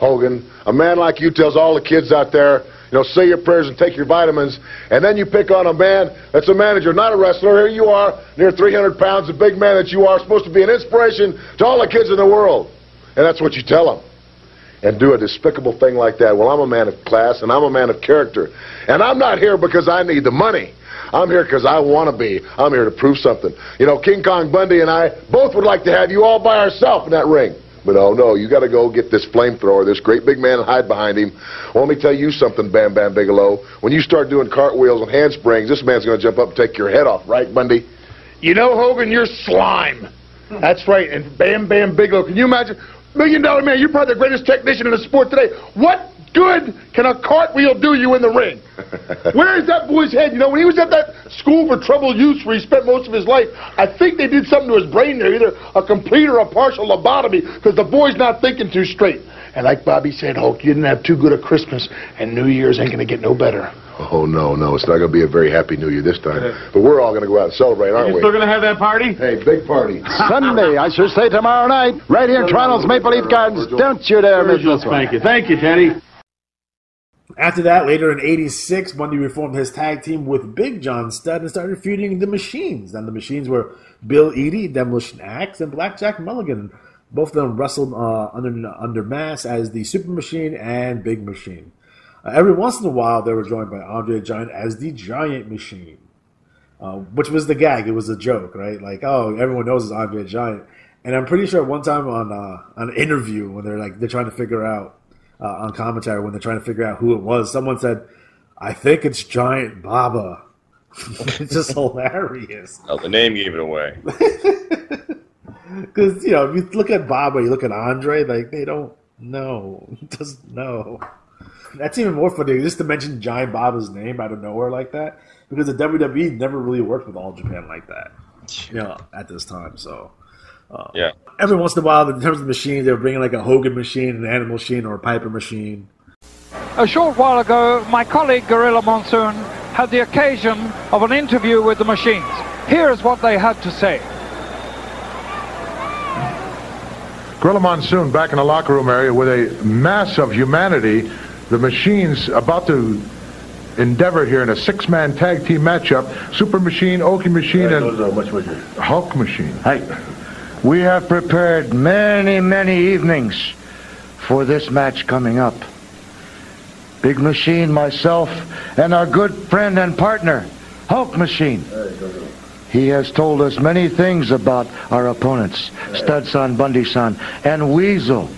Hogan. A man like you tells all the kids out there, say your prayers and take your vitamins, and then you pick on a man that's a manager, not a wrestler. Here you are, near 300 pounds, the big man that you are, supposed to be an inspiration to all the kids in the world. And that's what you tell them. And do a despicable thing like that. Well, I'm a man of class, and I'm a man of character. And I'm not here because I need the money. I'm here because I want to be. I'm here to prove something. King Kong Bundy and I both would like to have you all by ourselves in that ring. But oh no, you got to go get this flamethrower, this great big man, and hide behind him. Well, let me tell you something, Bam Bam Bigelow. When you start doing cartwheels and handsprings, this man's going to jump up and take your head off, right, Bundy? Hogan, you're slime. That's right. And Bam Bam Bigelow, can you imagine? $1 Million Man, you're probably the greatest technician in the sport today. What good can a cartwheel do you in the ring? Where is that boy's head? When he was at that school for troubled youth where he spent most of his life, I think they did something to his brain there, either a complete or a partial lobotomy, because the boy's not thinking too straight. And like Bobby said, Hulk, you didn't have too good a Christmas, and New Year's ain't going to get no better. Oh, no, it's not going to be a very happy New Year this time. But we're all going to go out and celebrate, aren't we? You still going to have that party? Hey, big party. Sunday, I should say tomorrow night, right here in Toronto's Maple Leaf Gardens. Don't you dare miss this one. Thank you. Thank you, Teddy. After that, later in 86, Bundy reformed his tag team with Big John Studd and started feuding the Machines. And the Machines were Bill Eadie, Demolition Axe, and Blackjack Mulligan. Both of them wrestled under mask as the Super Machine and Big Machine. Every once in a while, they were joined by Andre the Giant as the Giant Machine, which was the gag. It was a joke, right? Like, oh, everyone knows it's Andre the Giant. And I'm pretty sure one time on an interview when they're trying to figure out on commentary when they're trying to figure out who it was, someone said, "I think it's Giant Baba." It's just hilarious. Oh, the name gave it away. Because if you look at Baba, you look at Andre, like they don't know, just know. That's even more funny, just to mention Giant Baba's name out of nowhere like that, because the WWE never really worked with All Japan like that, at this time. So Yeah. Every once in a while, in terms of machines, they were bringing like a Hogan machine, an Animal machine, or a Piper machine. A short while ago, my colleague Guerrero Monsoon had the occasion of an interview with the machines. Here's what they had to say. Gorilla Monsoon back in the locker room area with a mass of humanity. The machines about to endeavor here in a six-man tag team matchup. Super Machine, Okie Machine, and Hulk Machine. Hey, we have prepared many, many evenings for this match coming up. Big Machine, myself, and our good friend and partner, Hulk Machine. He has told us many things about our opponents, Stud-san, Bundy-san, and Weasel.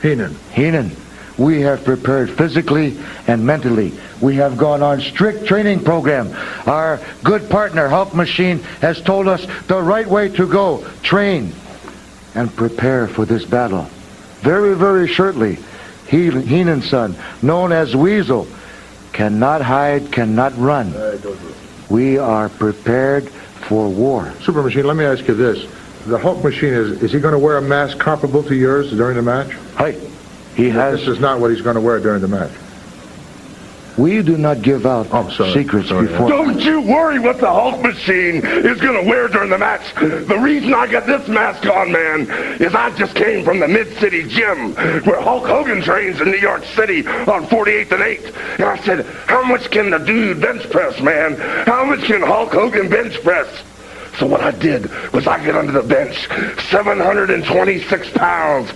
Heenan. We have prepared physically and mentally. We have gone on strict training program. Our good partner, Hulk Machine, has told us the right way to go. Train and prepare for this battle. Very, very shortly, Heenan's son, known as Weasel, cannot hide, cannot run. We are prepared for war. Super Machine, let me ask you this. The Hulk Machine, is he going to wear a mask comparable to yours during the match? Hey, he has... This is not what he's going to wear during the match. We do not give out secrets before... Don't you worry what the Hulk Machine is going to wear during the match. The reason I got this mask on, man, is I just came from the Mid-City Gym, where Hulk Hogan trains in New York City on 48th and 8th. And I said, how much can the dude bench press, man? How much can Hulk Hogan bench press? So what I did was I got under the bench, 726 pounds.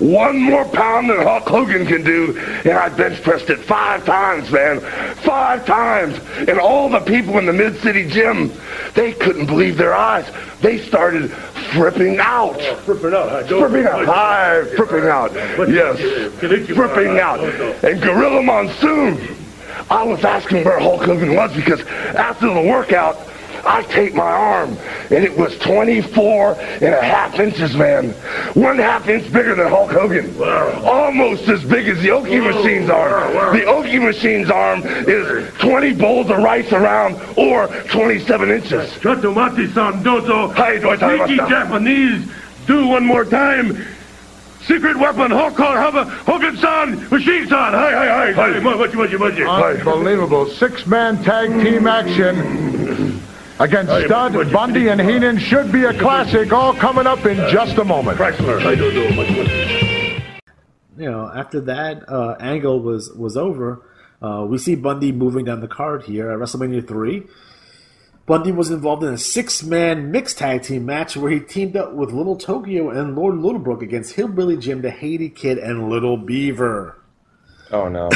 One more pound than Hulk Hogan can do, and I bench pressed it 5 times, man. 5 times. And all the people in the Mid-City Gym, they couldn't believe their eyes. They started fripping out. Fripping out. Fripping out. Hi, fripping out. Yes, fripping out. And Gorilla Monsoon, I was asking where Hulk Hogan was because after the workout, I taped my arm, and it was 24.5 inches, man. 1/2 inch bigger than Hulk Hogan. Wow. Almost as big as the Okie Machine's arm. Wow. The Okie Machine's arm is 20 bowls of rice around, or 27 inches. Chatomati-san, dozo. Hi, Sneaky Japanese. Do one more time. Secret weapon, Hogan-san, Machine-san. Hi. Unbelievable. Six-man tag team action against Stud, Bundy, and Heenan should be a classic, all coming up in just a moment. You know, after that angle was over, we see Bundy moving down the card here at WrestleMania 3. Bundy was involved in a 6-man mixed tag team match where he teamed up with Little Tokyo and Lord Littlebrook against Hillbilly Jim, the Haiti Kid, and Little Beaver. Oh, no.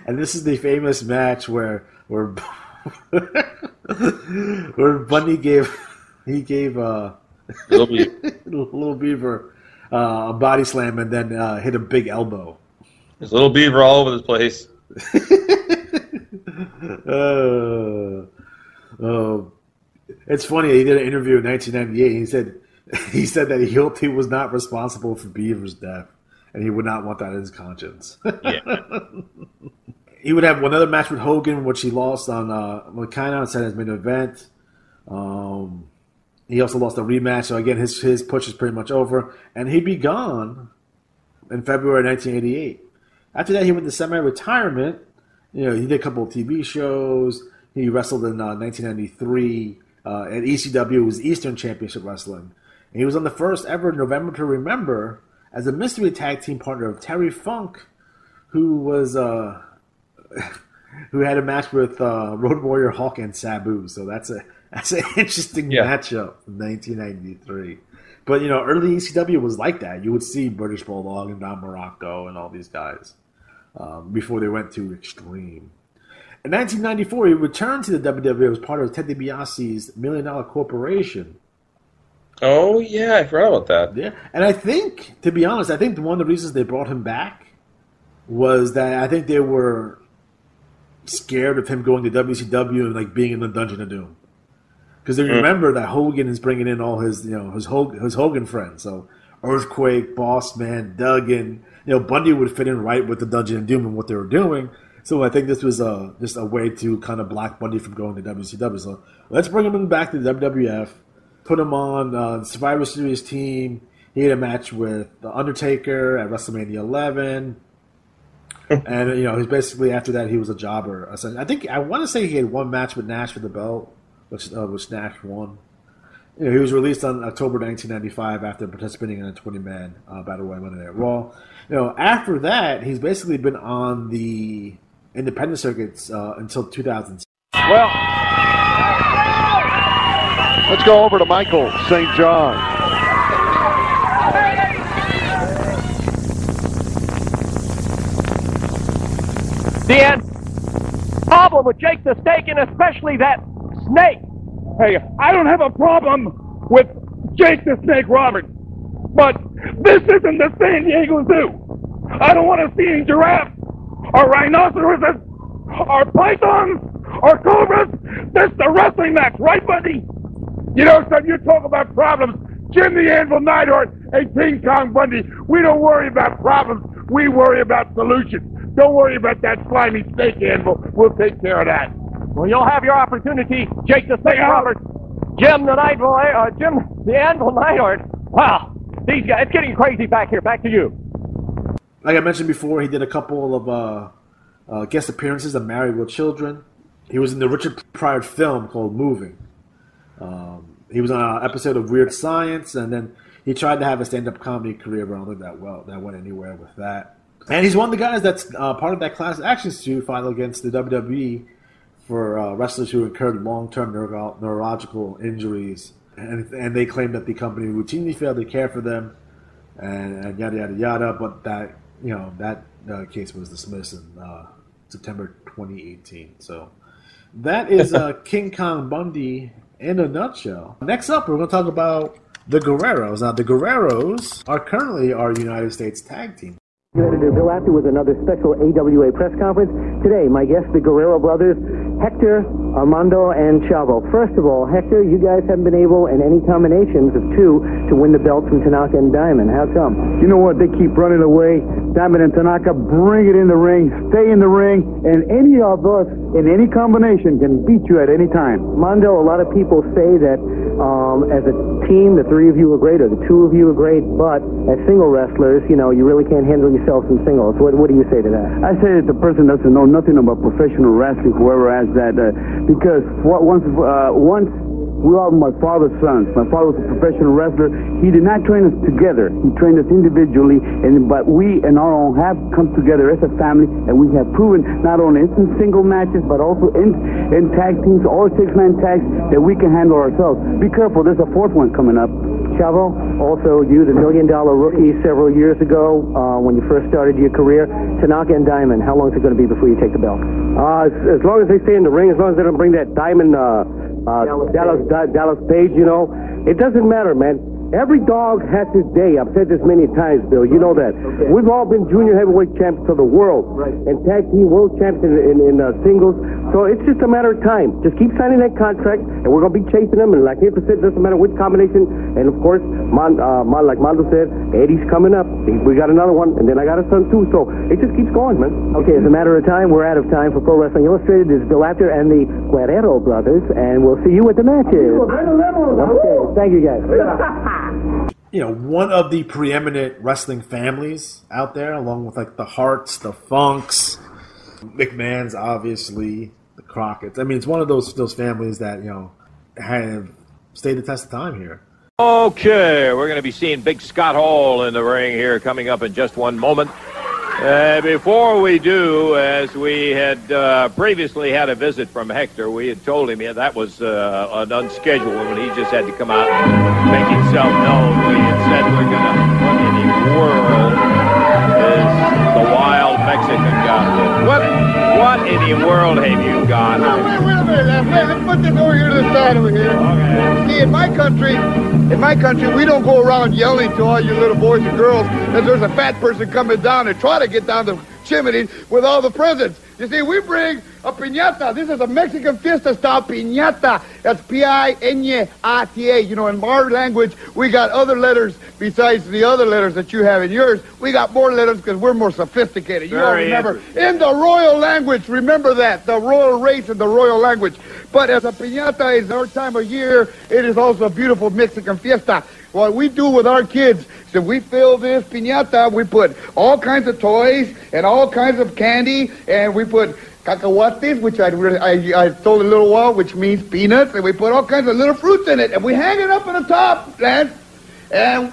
And this is the famous match where Bundy gave Little Beaver a body slam and then hit a big elbow. There's Little Beaver all over this place. It's funny. He did an interview in 1998. He said that he was not responsible for Beaver's death, and he would not want that in his conscience. Yeah. He would have one other match with Hogan, which he lost on kind of said his main event. He also lost a rematch, so again his push is pretty much over, and he'd be gone in February 1988. After that, he went to semi-retirement. You know, he did a couple of TV shows. He wrestled in 1993 at ECW. It was Eastern Championship Wrestling. And he was on the first ever November to Remember as a mystery tag team partner of Terry Funk, who was who had a match with Road Warrior Hawk and Sabu. So that's an interesting matchup in 1993. But you know, early ECW was like that. You would see British Bulldog and Don Morocco and all these guys before they went to Extreme. In 1994, he returned to the WWE as part of Ted DiBiase's $1 Million Corporation. Oh, yeah, I forgot about that. Yeah, and I think, to be honest, I think one of the reasons they brought him back was that I think they were scared of him going to WCW and like being in the Dungeon of Doom. Because they remember that Hogan is bringing in all his, you know, his Hogan friends. So Earthquake, Boss Man, Duggan, you know, Bundy would fit in right with the Dungeon of Doom and what they were doing. So I think this was just a way to kind of block Bundy from going to WCW. So let's bring him back to the WWF. put him on the Survivor Series team. He had a match with The Undertaker at WrestleMania 11. And, he's basically, after that, he was a jobber. I want to say he had one match with Nash for the belt, which Nash won. He was released on October 1995 after participating in a 20-man Battle Royal Monday Night Raw. After that, he's basically been on the independent circuits until 2006. Well, let's go over to Michael St. John. The problem with Jake the Snake, and especially that snake. Hey, I don't have a problem with Jake the Snake Roberts, but this isn't the San Diego Zoo. I don't want to see any giraffes or rhinoceroses or pythons or cobras. This is a wrestling match, right, Bundy? Son, you talk about problems. Jim the Anvil Neidhart and King Kong Bundy, we don't worry about problems. We worry about solutions. Don't worry about that slimy snake, Anvil. We'll take care of that. Well, you'll have your opportunity, Jake the Snake Roberts, Jim the Anvil Neidhart. Wow, these guys, it's getting crazy back here. Back to you. Like I mentioned before, he did a couple of guest appearances on Married with Children. He was in the Richard Pryor film called Moving. He was on an episode of Weird Science, and then he tried to have a stand-up comedy career, but I don't think that went anywhere with that. And he's one of the guys that's part of that class action suit filed against the WWE for wrestlers who incurred long-term neurological injuries, and they claim that the company routinely failed to care for them, and yada yada yada. But that case was dismissed in September 2018. So that is King Kong Bundy in a nutshell. Next up, we're going to talk about the Guerreros. Now, the Guerreros are currently our United States tag team. Bill After with another special AWA press conference. Today, my guests, the Guerrero brothers, Hector, Armando, and Chavo. First of all, Hector, you guys haven't been able, in any combinations of two, to win the belts from Tanaka and Diamond. How come? You know what? They keep running away. Diamond and Tanaka bring it in the ring, stay in the ring, and any of us in any combination can beat you at any time. Mondo, a lot of people say that as a team, the three of you are great, or the two of you are great, but as single wrestlers, you really can't handle yourselves in singles. What do you say to that? I say that the person doesn't know nothing about professional wrestling, whoever has that, because once we are my father's sons. My father was a professional wrestler. He did not train us together. He trained us individually, but we and our own have come together as a family, and we have proven not only in single matches, but also in tag teams or six-man tags that we can handle ourselves. Be careful, there's a fourth one coming up. Chavo, also you, the $1 Million Rookie several years ago when you first started your career. Tanaka and Diamond, how long is it going to be before you take the belt? As long as they stay in the ring, as long as they don't bring that Diamond Dallas Page, it doesn't matter, man. Every dog has his day. I've said this many times, Bill. You know that. Okay. We've all been junior heavyweight champions of the world, right, and tag team world champions in singles. So it's just a matter of time. Just keep signing that contract, and we're going to be chasing them. And like Hector said, it doesn't matter which combination. And of course, like Mondo said, Eddie's coming up. We got another one, and then I got a son too. So it just keeps going, man. Okay, as a matter of time, we're out of time for Pro Wrestling Illustrated. This is Bill After and the Guerrero brothers, and we'll see you at the matches. Okay, thank you guys. One of the preeminent wrestling families out there, along with like the Harts, the Funks, McMahon's, obviously, the Crockett's. I mean, it's one of those families that have stayed the test of time here. Okay, we're going to be seeing Big Scott Hall in the ring here coming up in just one moment. Before we do, as we had previously had a visit from Hector, we had told him that was an unscheduled one. He just had to come out and make himself known. We had said we're going to, what in the world is the wild Mexican guy? What in the world have you got? Wait a minute. Let's put this over here to the side over here. Okay. See, in my country, we don't go around yelling to all you little boys and girls that there's a fat person coming down and try to get down the chimney with all the presents. You see, we bring a piñata. This is a Mexican fiesta-style piñata. That's P-I-N-A-T-A. You know, in our language, we got other letters besides the other letters that you have in yours. We got more letters because we're more sophisticated. You all remember, in the royal language, remember that, the royal race and the royal language. But as a piñata is our time of year, it is also a beautiful Mexican fiesta. What we do with our kids, so we fill this piñata, we put all kinds of toys and all kinds of candy, and we put cacahuates, which I told a little while, which means peanuts, and we put all kinds of little fruits in it, and we hang it up in the top, Lance, and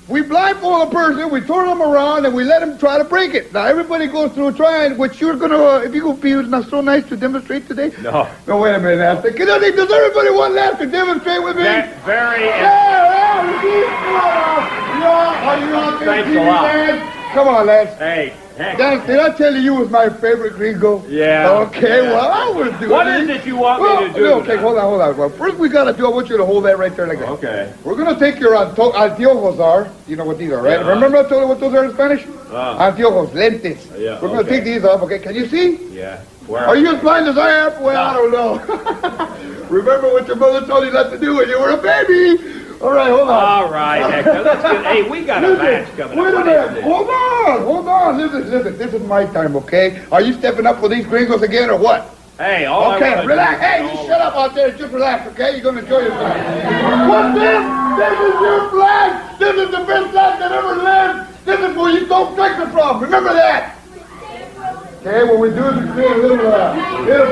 we blindfold a person, we turn them around, and we let them try to break it. Now, everybody goes through trying, which you're going to, if you could be not so nice to demonstrate today. No. No, wait a minute, Lance. Does everybody want Lance to demonstrate with me? Very. Yeah, you see? Come on now. Are you on Thanks a lot. Lance? Come on, Lance. Hey. Lance, did I tell you was my favorite gringo? Yeah. Okay, well, I would do it. What is it you want me to do? Okay, hold on. Well, first we got to do, I want you to hold that right there like that. Okay. We're going to take your anteojos are. You know what these are, right? Yeah. Remember I told you what those are in Spanish? Anteojos, lentes. Yeah, We're going to take these off, okay? Can you see? Yeah. Are you as blind as I am? Well, I don't know. Remember what your mother told you not to do when you were a baby? All right, hold on. All right, Hector. Let's get, hey, we got a match coming up. Wait a minute. Hold on. Listen. This is my time, okay? Are you stepping up for these gringos again or what? Hey, all okay, relax. Hey, you shut up out there. Just relax, okay? You're going to enjoy yourself. What's this? This is your flag. This is the best flag that ever lived. This is where you don't take it from. Remember that. Okay, what we do is we create a little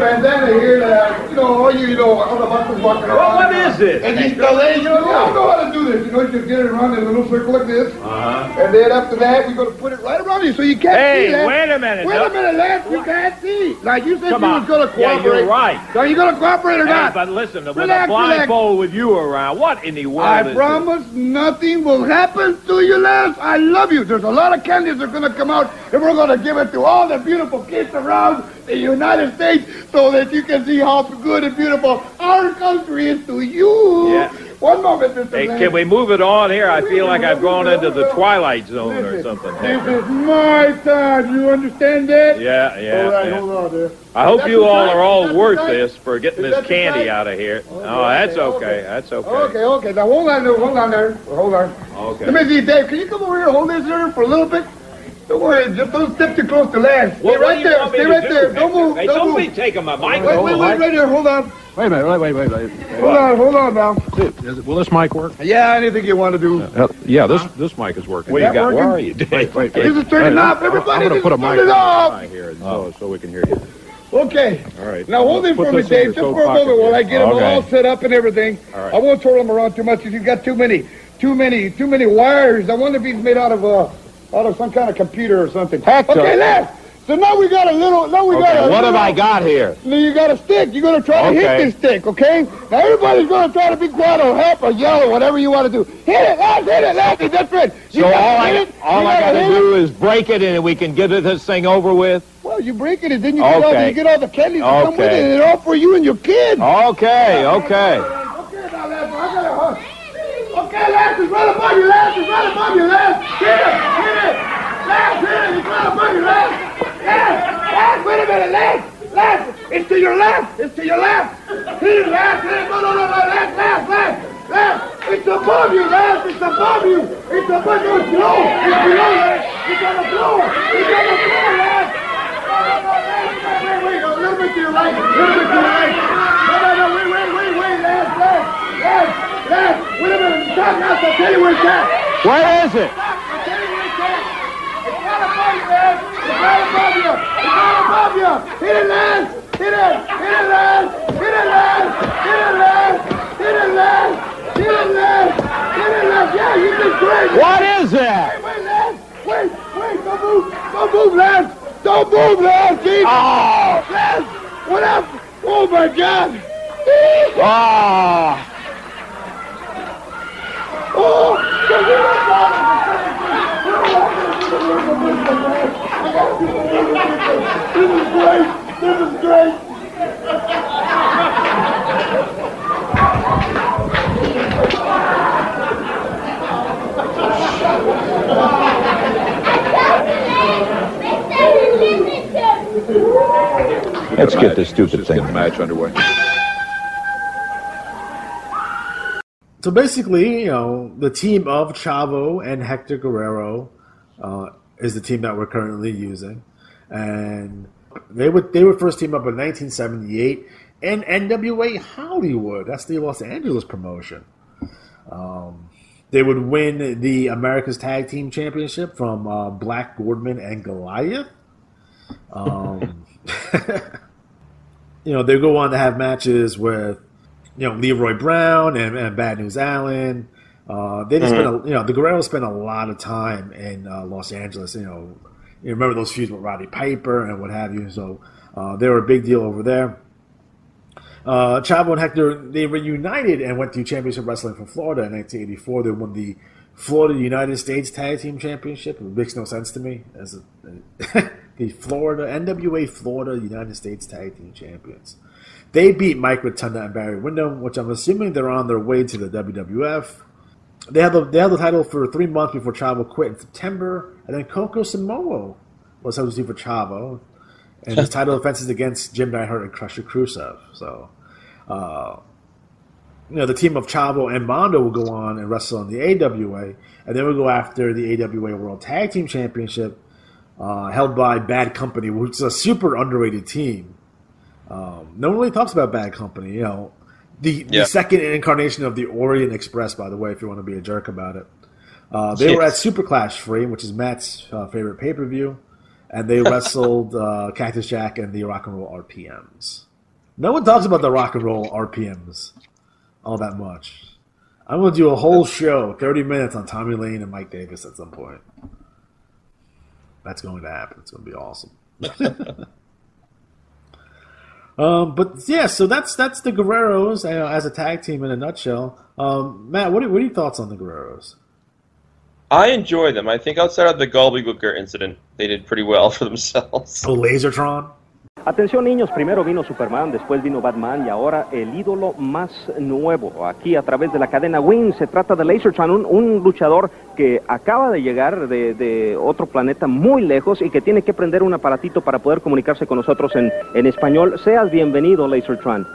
bandana here that, all the buses walking around. Well, what is it? And these ladies, you don't know how to do this. You just get it around in a little circle like this. And then after that, we're going to put it right around you so you can't see that. Hey, wait a minute. Wait a minute, Lance. You can't see. Like you said, you was going to cooperate. Yeah, you're right. So you going to cooperate or not? But listen, with a blindfold with you around, what in the world I promise nothing will happen to you, Lance. I love you. There's a lot of candies that are going to come out, and we're going to give it to all the beautiful kids around the United States so that you can see how good and beautiful our country is to you. Yeah. One moment, Mr. Hey, Lance. can we move it on here? I feel like I've gone into the Twilight Zone or something. This is my time. You understand that? Yeah. All right, hold on there. I hope you all are all worth this for getting this candy out of here. Oh, that's okay. That's okay. Okay. Now, hold on there. Hold on. Okay. Let me see, Dave. Can you come over here and hold this there for a little bit? Don't worry. Just don't step too close to Lance. Stay right there. Stay right there. Don't move. Hey, don't be taking my mic. Wait, right there. Hold on. Wait a minute. Wait. Hold on now. Will this mic work? Yeah, anything you want to do. Yeah, this mic is working. What you got? Working? Where are you, Dave? Wait. This is turning off. Everybody, I'm going to put a mic off. here so we can hear you. Okay. All right. Now hold it for me, Dave. Just for a moment while I get them all set up and everything. All right. I won't twirl them around too much because you've got too many wires. I wonder if he's made out of some kind of computer or something. Hector. Okay, Lance. So now we got a little. What have I got here? Now you got a stick. You're gonna try to hit this stick, okay? Now everybody's gonna try to be quiet or help or yell or whatever you want to do. Hit it, Lance. That's right. So all I got to do is break it and we can get this thing over with? Well, you break it and then you get all the candies that come with it, and it's all for you and your kids. Okay. Okay, now, Lance, Okay, Lance, it's right above you, Lance. Hit it. Lance, hit it. It's right above you, Lance. Lance, wait a minute, Lance. It's to your left. Hit it, Lance. No, Lance. It's above you, Lance. It's above you. It's below. It's below, Lance. It's on the floor, Lance. Wait, a little bit to your right. No, wait, Lance. Wait a minute, stop now, I'll tell you where it's at. Where is it? I'll tell you where it's at. It's right above you, Lance. It's right above you. Hit it, Lance. Hit it, Lance. Yeah, you did great. What is that? Wait, Lance. Wait, don't move, Lance. Don't move, Lance. Jesus. Oh. Lance, what up? Oh, my God. This is great. Let's get this stupid thing. Get the match underway. So basically, the team of Chavo and Hector Guerrero is the team that we're currently using, and they would first team up in 1978 in NWA Hollywood. That's the Los Angeles promotion. They would win the America's Tag Team Championship from Black Gordman and Goliath. They go on to have matches with Leroy Brown and Bad News Allen. They just the Guerreros spent a lot of time in Los Angeles. You remember those feuds with Roddy Piper and what have you. So they were a big deal over there. Chavo and Hector, they reunited and went to Championship Wrestling from Florida in 1984. They won the Florida United States Tag Team Championship. It makes no sense to me as the NWA Florida United States Tag Team Champions. They beat Mike Rotunda and Barry Windham, which I'm assuming they're on their way to the WWF. They had the title for 3 months before Chavo quit in September, and then Coco Samoa was substitute for Chavo, and his title defenses against Jim Neidhart and Crusher Khrushchev. So, the team of Chavo and Mondo will go on and wrestle in the AWA, and then we'll go after the AWA World Tag Team Championship, held by Bad Company, which is a super underrated team. No one really talks about Bad Company, the second incarnation of the Orient Express, by the way, if you want to be a jerk about it. They were at Super Clash 3, which is Matt's favorite pay-per-view, and they wrestled Cactus Jack and the Rock and Roll RPMs. No one talks about the Rock and Roll RPMs all that much. I'm going to do a whole show, 30 minutes, on Tommy Lane and Mike Davis at some point. That's going to happen. It's going to be awesome. But yeah, so that's the Guerreros as a tag team in a nutshell. Matt, what are your thoughts on the Guerreros? I enjoy them. I think outside of the Gobbledygooker incident, they did pretty well for themselves. Oh, Lasertron? Atención niños, primero vino Superman, después vino Batman y ahora el ídolo más nuevo aquí a través de la cadena Win. Se trata de Lasertron, un luchador que acaba de llegar de otro planeta muy lejos y que tiene que prender un aparatito para poder comunicarse con nosotros en español. Seas bienvenido, Lasertron.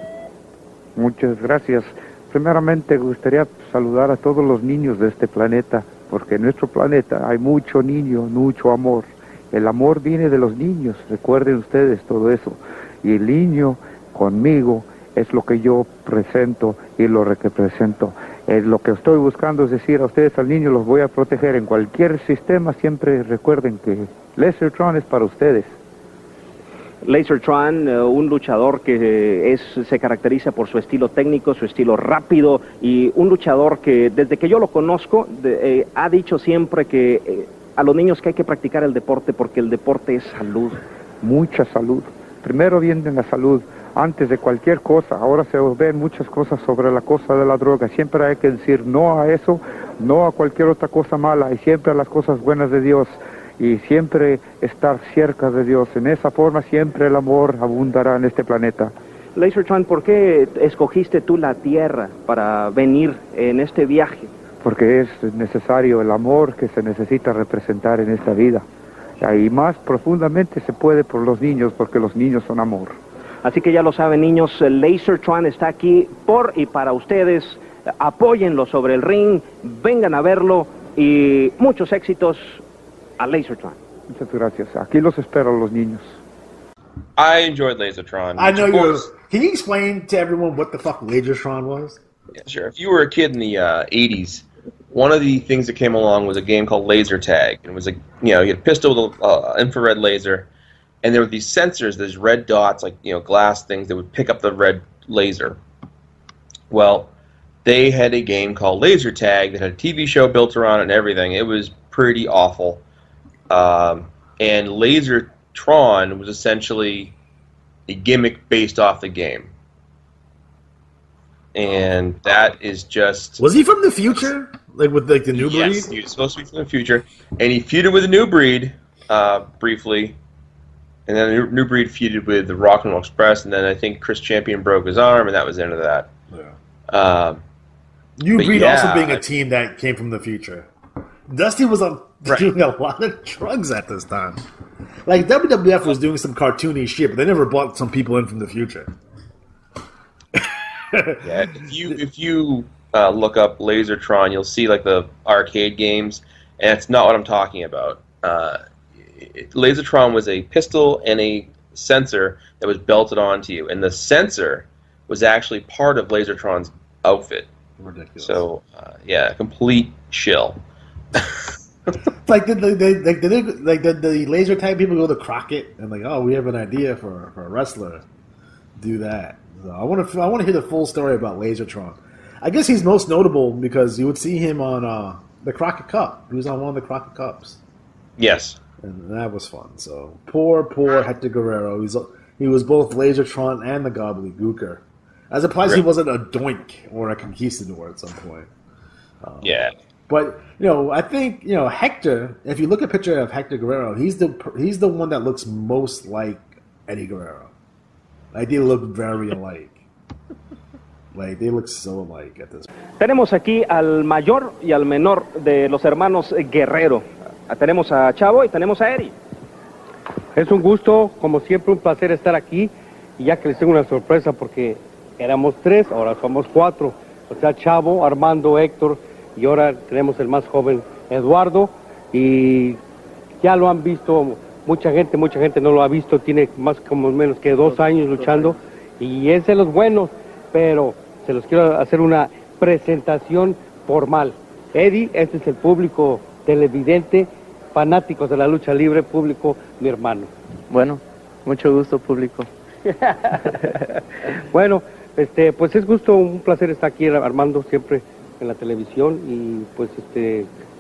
Muchas gracias. Primeramente gustaría saludar a todos los niños de este planeta, porque en nuestro planeta hay mucho niño, mucho amor. El amor viene de los niños, recuerden ustedes todo eso. Y el niño conmigo es lo que yo presento y lo que represento. Lo que estoy buscando es decir a ustedes, al niño los voy a proteger en cualquier sistema. Siempre recuerden que Lasertron es para ustedes. Lasertron, un luchador que se caracteriza por su estilo técnico, su estilo rápido, y un luchador que desde que yo lo conozco ha dicho siempre que a los niños que hay que practicar el deporte porque el deporte es salud. Mucha salud. Primero viene la salud, antes de cualquier cosa. Ahora se ven muchas cosas sobre la cosa de la droga. Siempre hay que decir no a eso, no a cualquier otra cosa mala, y siempre a las cosas buenas de Dios. Y siempre estar cerca de Dios. En esa forma siempre el amor abundará en este planeta. Lasertron, ¿por qué escogiste tú la Tierra para venir en este viaje? Porque es necesario el amor que se necesita representar en esta vida. Y más profundamente se puede por los niños, porque los niños son amor. Así que ya lo saben, niños, Lasertron está aquí por y para ustedes. Apóyenlo sobre el ring, vengan a verlo y muchos éxitos a Lasertron. Muchas gracias. Aquí los espero los niños. I enjoyed Lasertron. I know you. Can you explain to everyone what the fuck Lasertron was? Yeah, sure. If you were a kid in the 80s, one of the things that came along was a game called Laser Tag. It was you had a pistol with an infrared laser, and there were these sensors, these red dots, like glass things that would pick up the red laser. Well, they had a game called Laser Tag that had a TV show built around it and everything. It was pretty awful. And Lasertron was essentially a gimmick based off the game. And that is just... Was he from the future? Like with the new breed? Yes, he was supposed to be from the future. And he feuded with the new breed briefly. And then the new breed feuded with the Rock and Roll Express. And then I think Chris Champion broke his arm, and that was the end of that. Yeah. New breed also being a team that came from the future. Dusty was doing a lot of drugs at this time. Like, WWF was doing some cartoony shit, but they never brought some people in from the future. Yeah, if you look up Lasertron, you'll see like the arcade games, and it's not what I'm talking about. Lasertron was a pistol and a sensor that was belted onto you, and the sensor was actually part of Lasertron's outfit. Ridiculous. So, yeah, complete shill. Like, did the laser tag people go to Crockett and like, oh, we have an idea for a wrestler, do that. So I want to hear the full story about Lasertron. I guess he's most notable because you would see him on the Crockett Cup. He was on one of the Crockett Cups. Yes, and that was fun. So poor Hector Guerrero. He was both Lasertron and the Gobbledygooker. I'm surprised he wasn't a Doink or a Conquistador at some point. Yeah. But, I think, Hector, if you look at a picture of Hector Guerrero, he's the one that looks most like Eddie Guerrero. Like, they look very alike. Like, they look so alike at this point. Tenemos aquí al mayor y al menor de los hermanos Guerrero. Tenemos a Chavo y tenemos a Eddie. Es un gusto, como siempre, un placer estar aquí. Y ya que les tengo una sorpresa porque éramos 3, ahora somos 4. O sea, Chavo, Armando, Héctor, y ahora tenemos el más joven, Eduardo. Y ya lo han visto mucha gente no lo ha visto. Tiene más como menos que 2 años luchando. Y es de los buenos, pero se los quiero hacer una presentación formal. Eddie, este es el público televidente, fanáticos de la lucha libre, público, mi hermano. Bueno, mucho gusto, público. Bueno, pues es gusto, un placer estar aquí, Armando, siempre en la televisión, y pues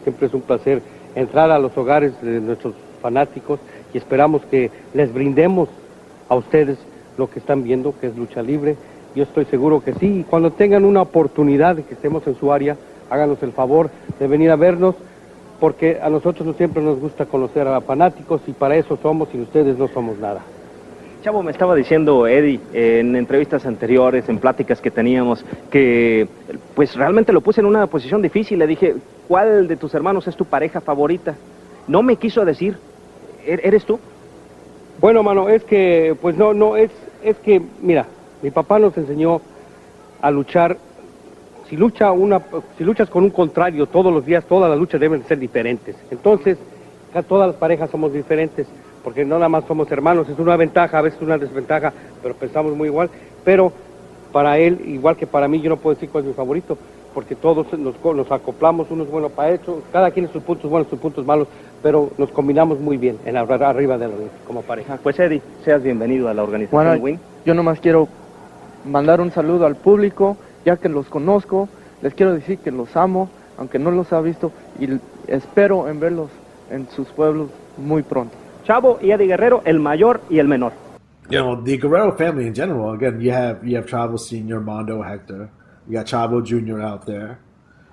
siempre es un placer entrar a los hogares de nuestros fanáticos y esperamos que les brindemos a ustedes lo que están viendo, que es lucha libre. Yo estoy seguro que sí, y cuando tengan una oportunidad de que estemos en su área, háganos el favor de venir a vernos, porque a nosotros no siempre nos gusta conocer a fanáticos, y para eso somos, y ustedes no somos nada. Chavo, me estaba diciendo Eddie en entrevistas anteriores, en pláticas que teníamos, que pues realmente lo puse en una posición difícil. Le dije, ¿cuál de tus hermanos es tu pareja favorita? No me quiso decir, ¿eres tú? Bueno, mano, es que, pues es que, mira, mi papá nos enseñó a luchar. Si luchas con un contrario todos los días, todas las luchas deben ser diferentes. Entonces, todas las parejas somos diferentes, porque no nada más somos hermanos. Es una ventaja, a veces una desventaja, pero pensamos muy igual. Pero para él, igual que para mí, yo no puedo decir cuál es mi favorito, porque todos nos acoplamos, uno es bueno para eso, cada quien sus puntos buenos, sus puntos malos, pero nos combinamos muy bien arriba del ring como pareja. Pues Eddie, seas bienvenido a la organización Bueno, WIN. Yo nomás quiero mandar un saludo al público, ya que los conozco. Les quiero decir que los amo, aunque no los ha visto, y espero en verlos en sus pueblos muy pronto. Chavo y Eddie Guerrero, el mayor y el menor. The Guerrero family in general, again, you have Chavo Sr., Mondo, Hector. You got Chavo Jr. out there.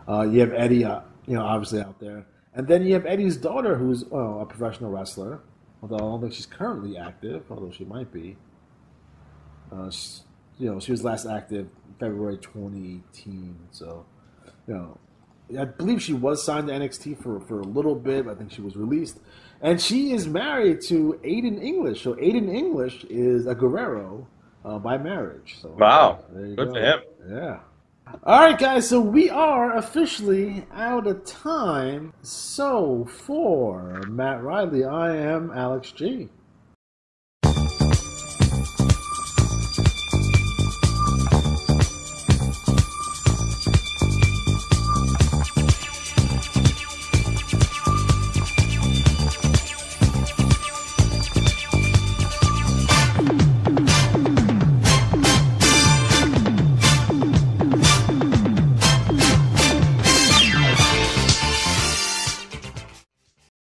You have Eddie, obviously out there. And then you have Eddie's daughter, who's a professional wrestler. Although I don't think she's currently active, although she might be. She was last active February 2018. So, I believe she was signed to NXT for a little bit. I think she was released. And she is married to Aiden English. So Aiden English is a Guerrero by marriage. So, wow. Good for him. Yeah. All right, guys. So we are officially out of time. So for Matt Riley, I am Alex G.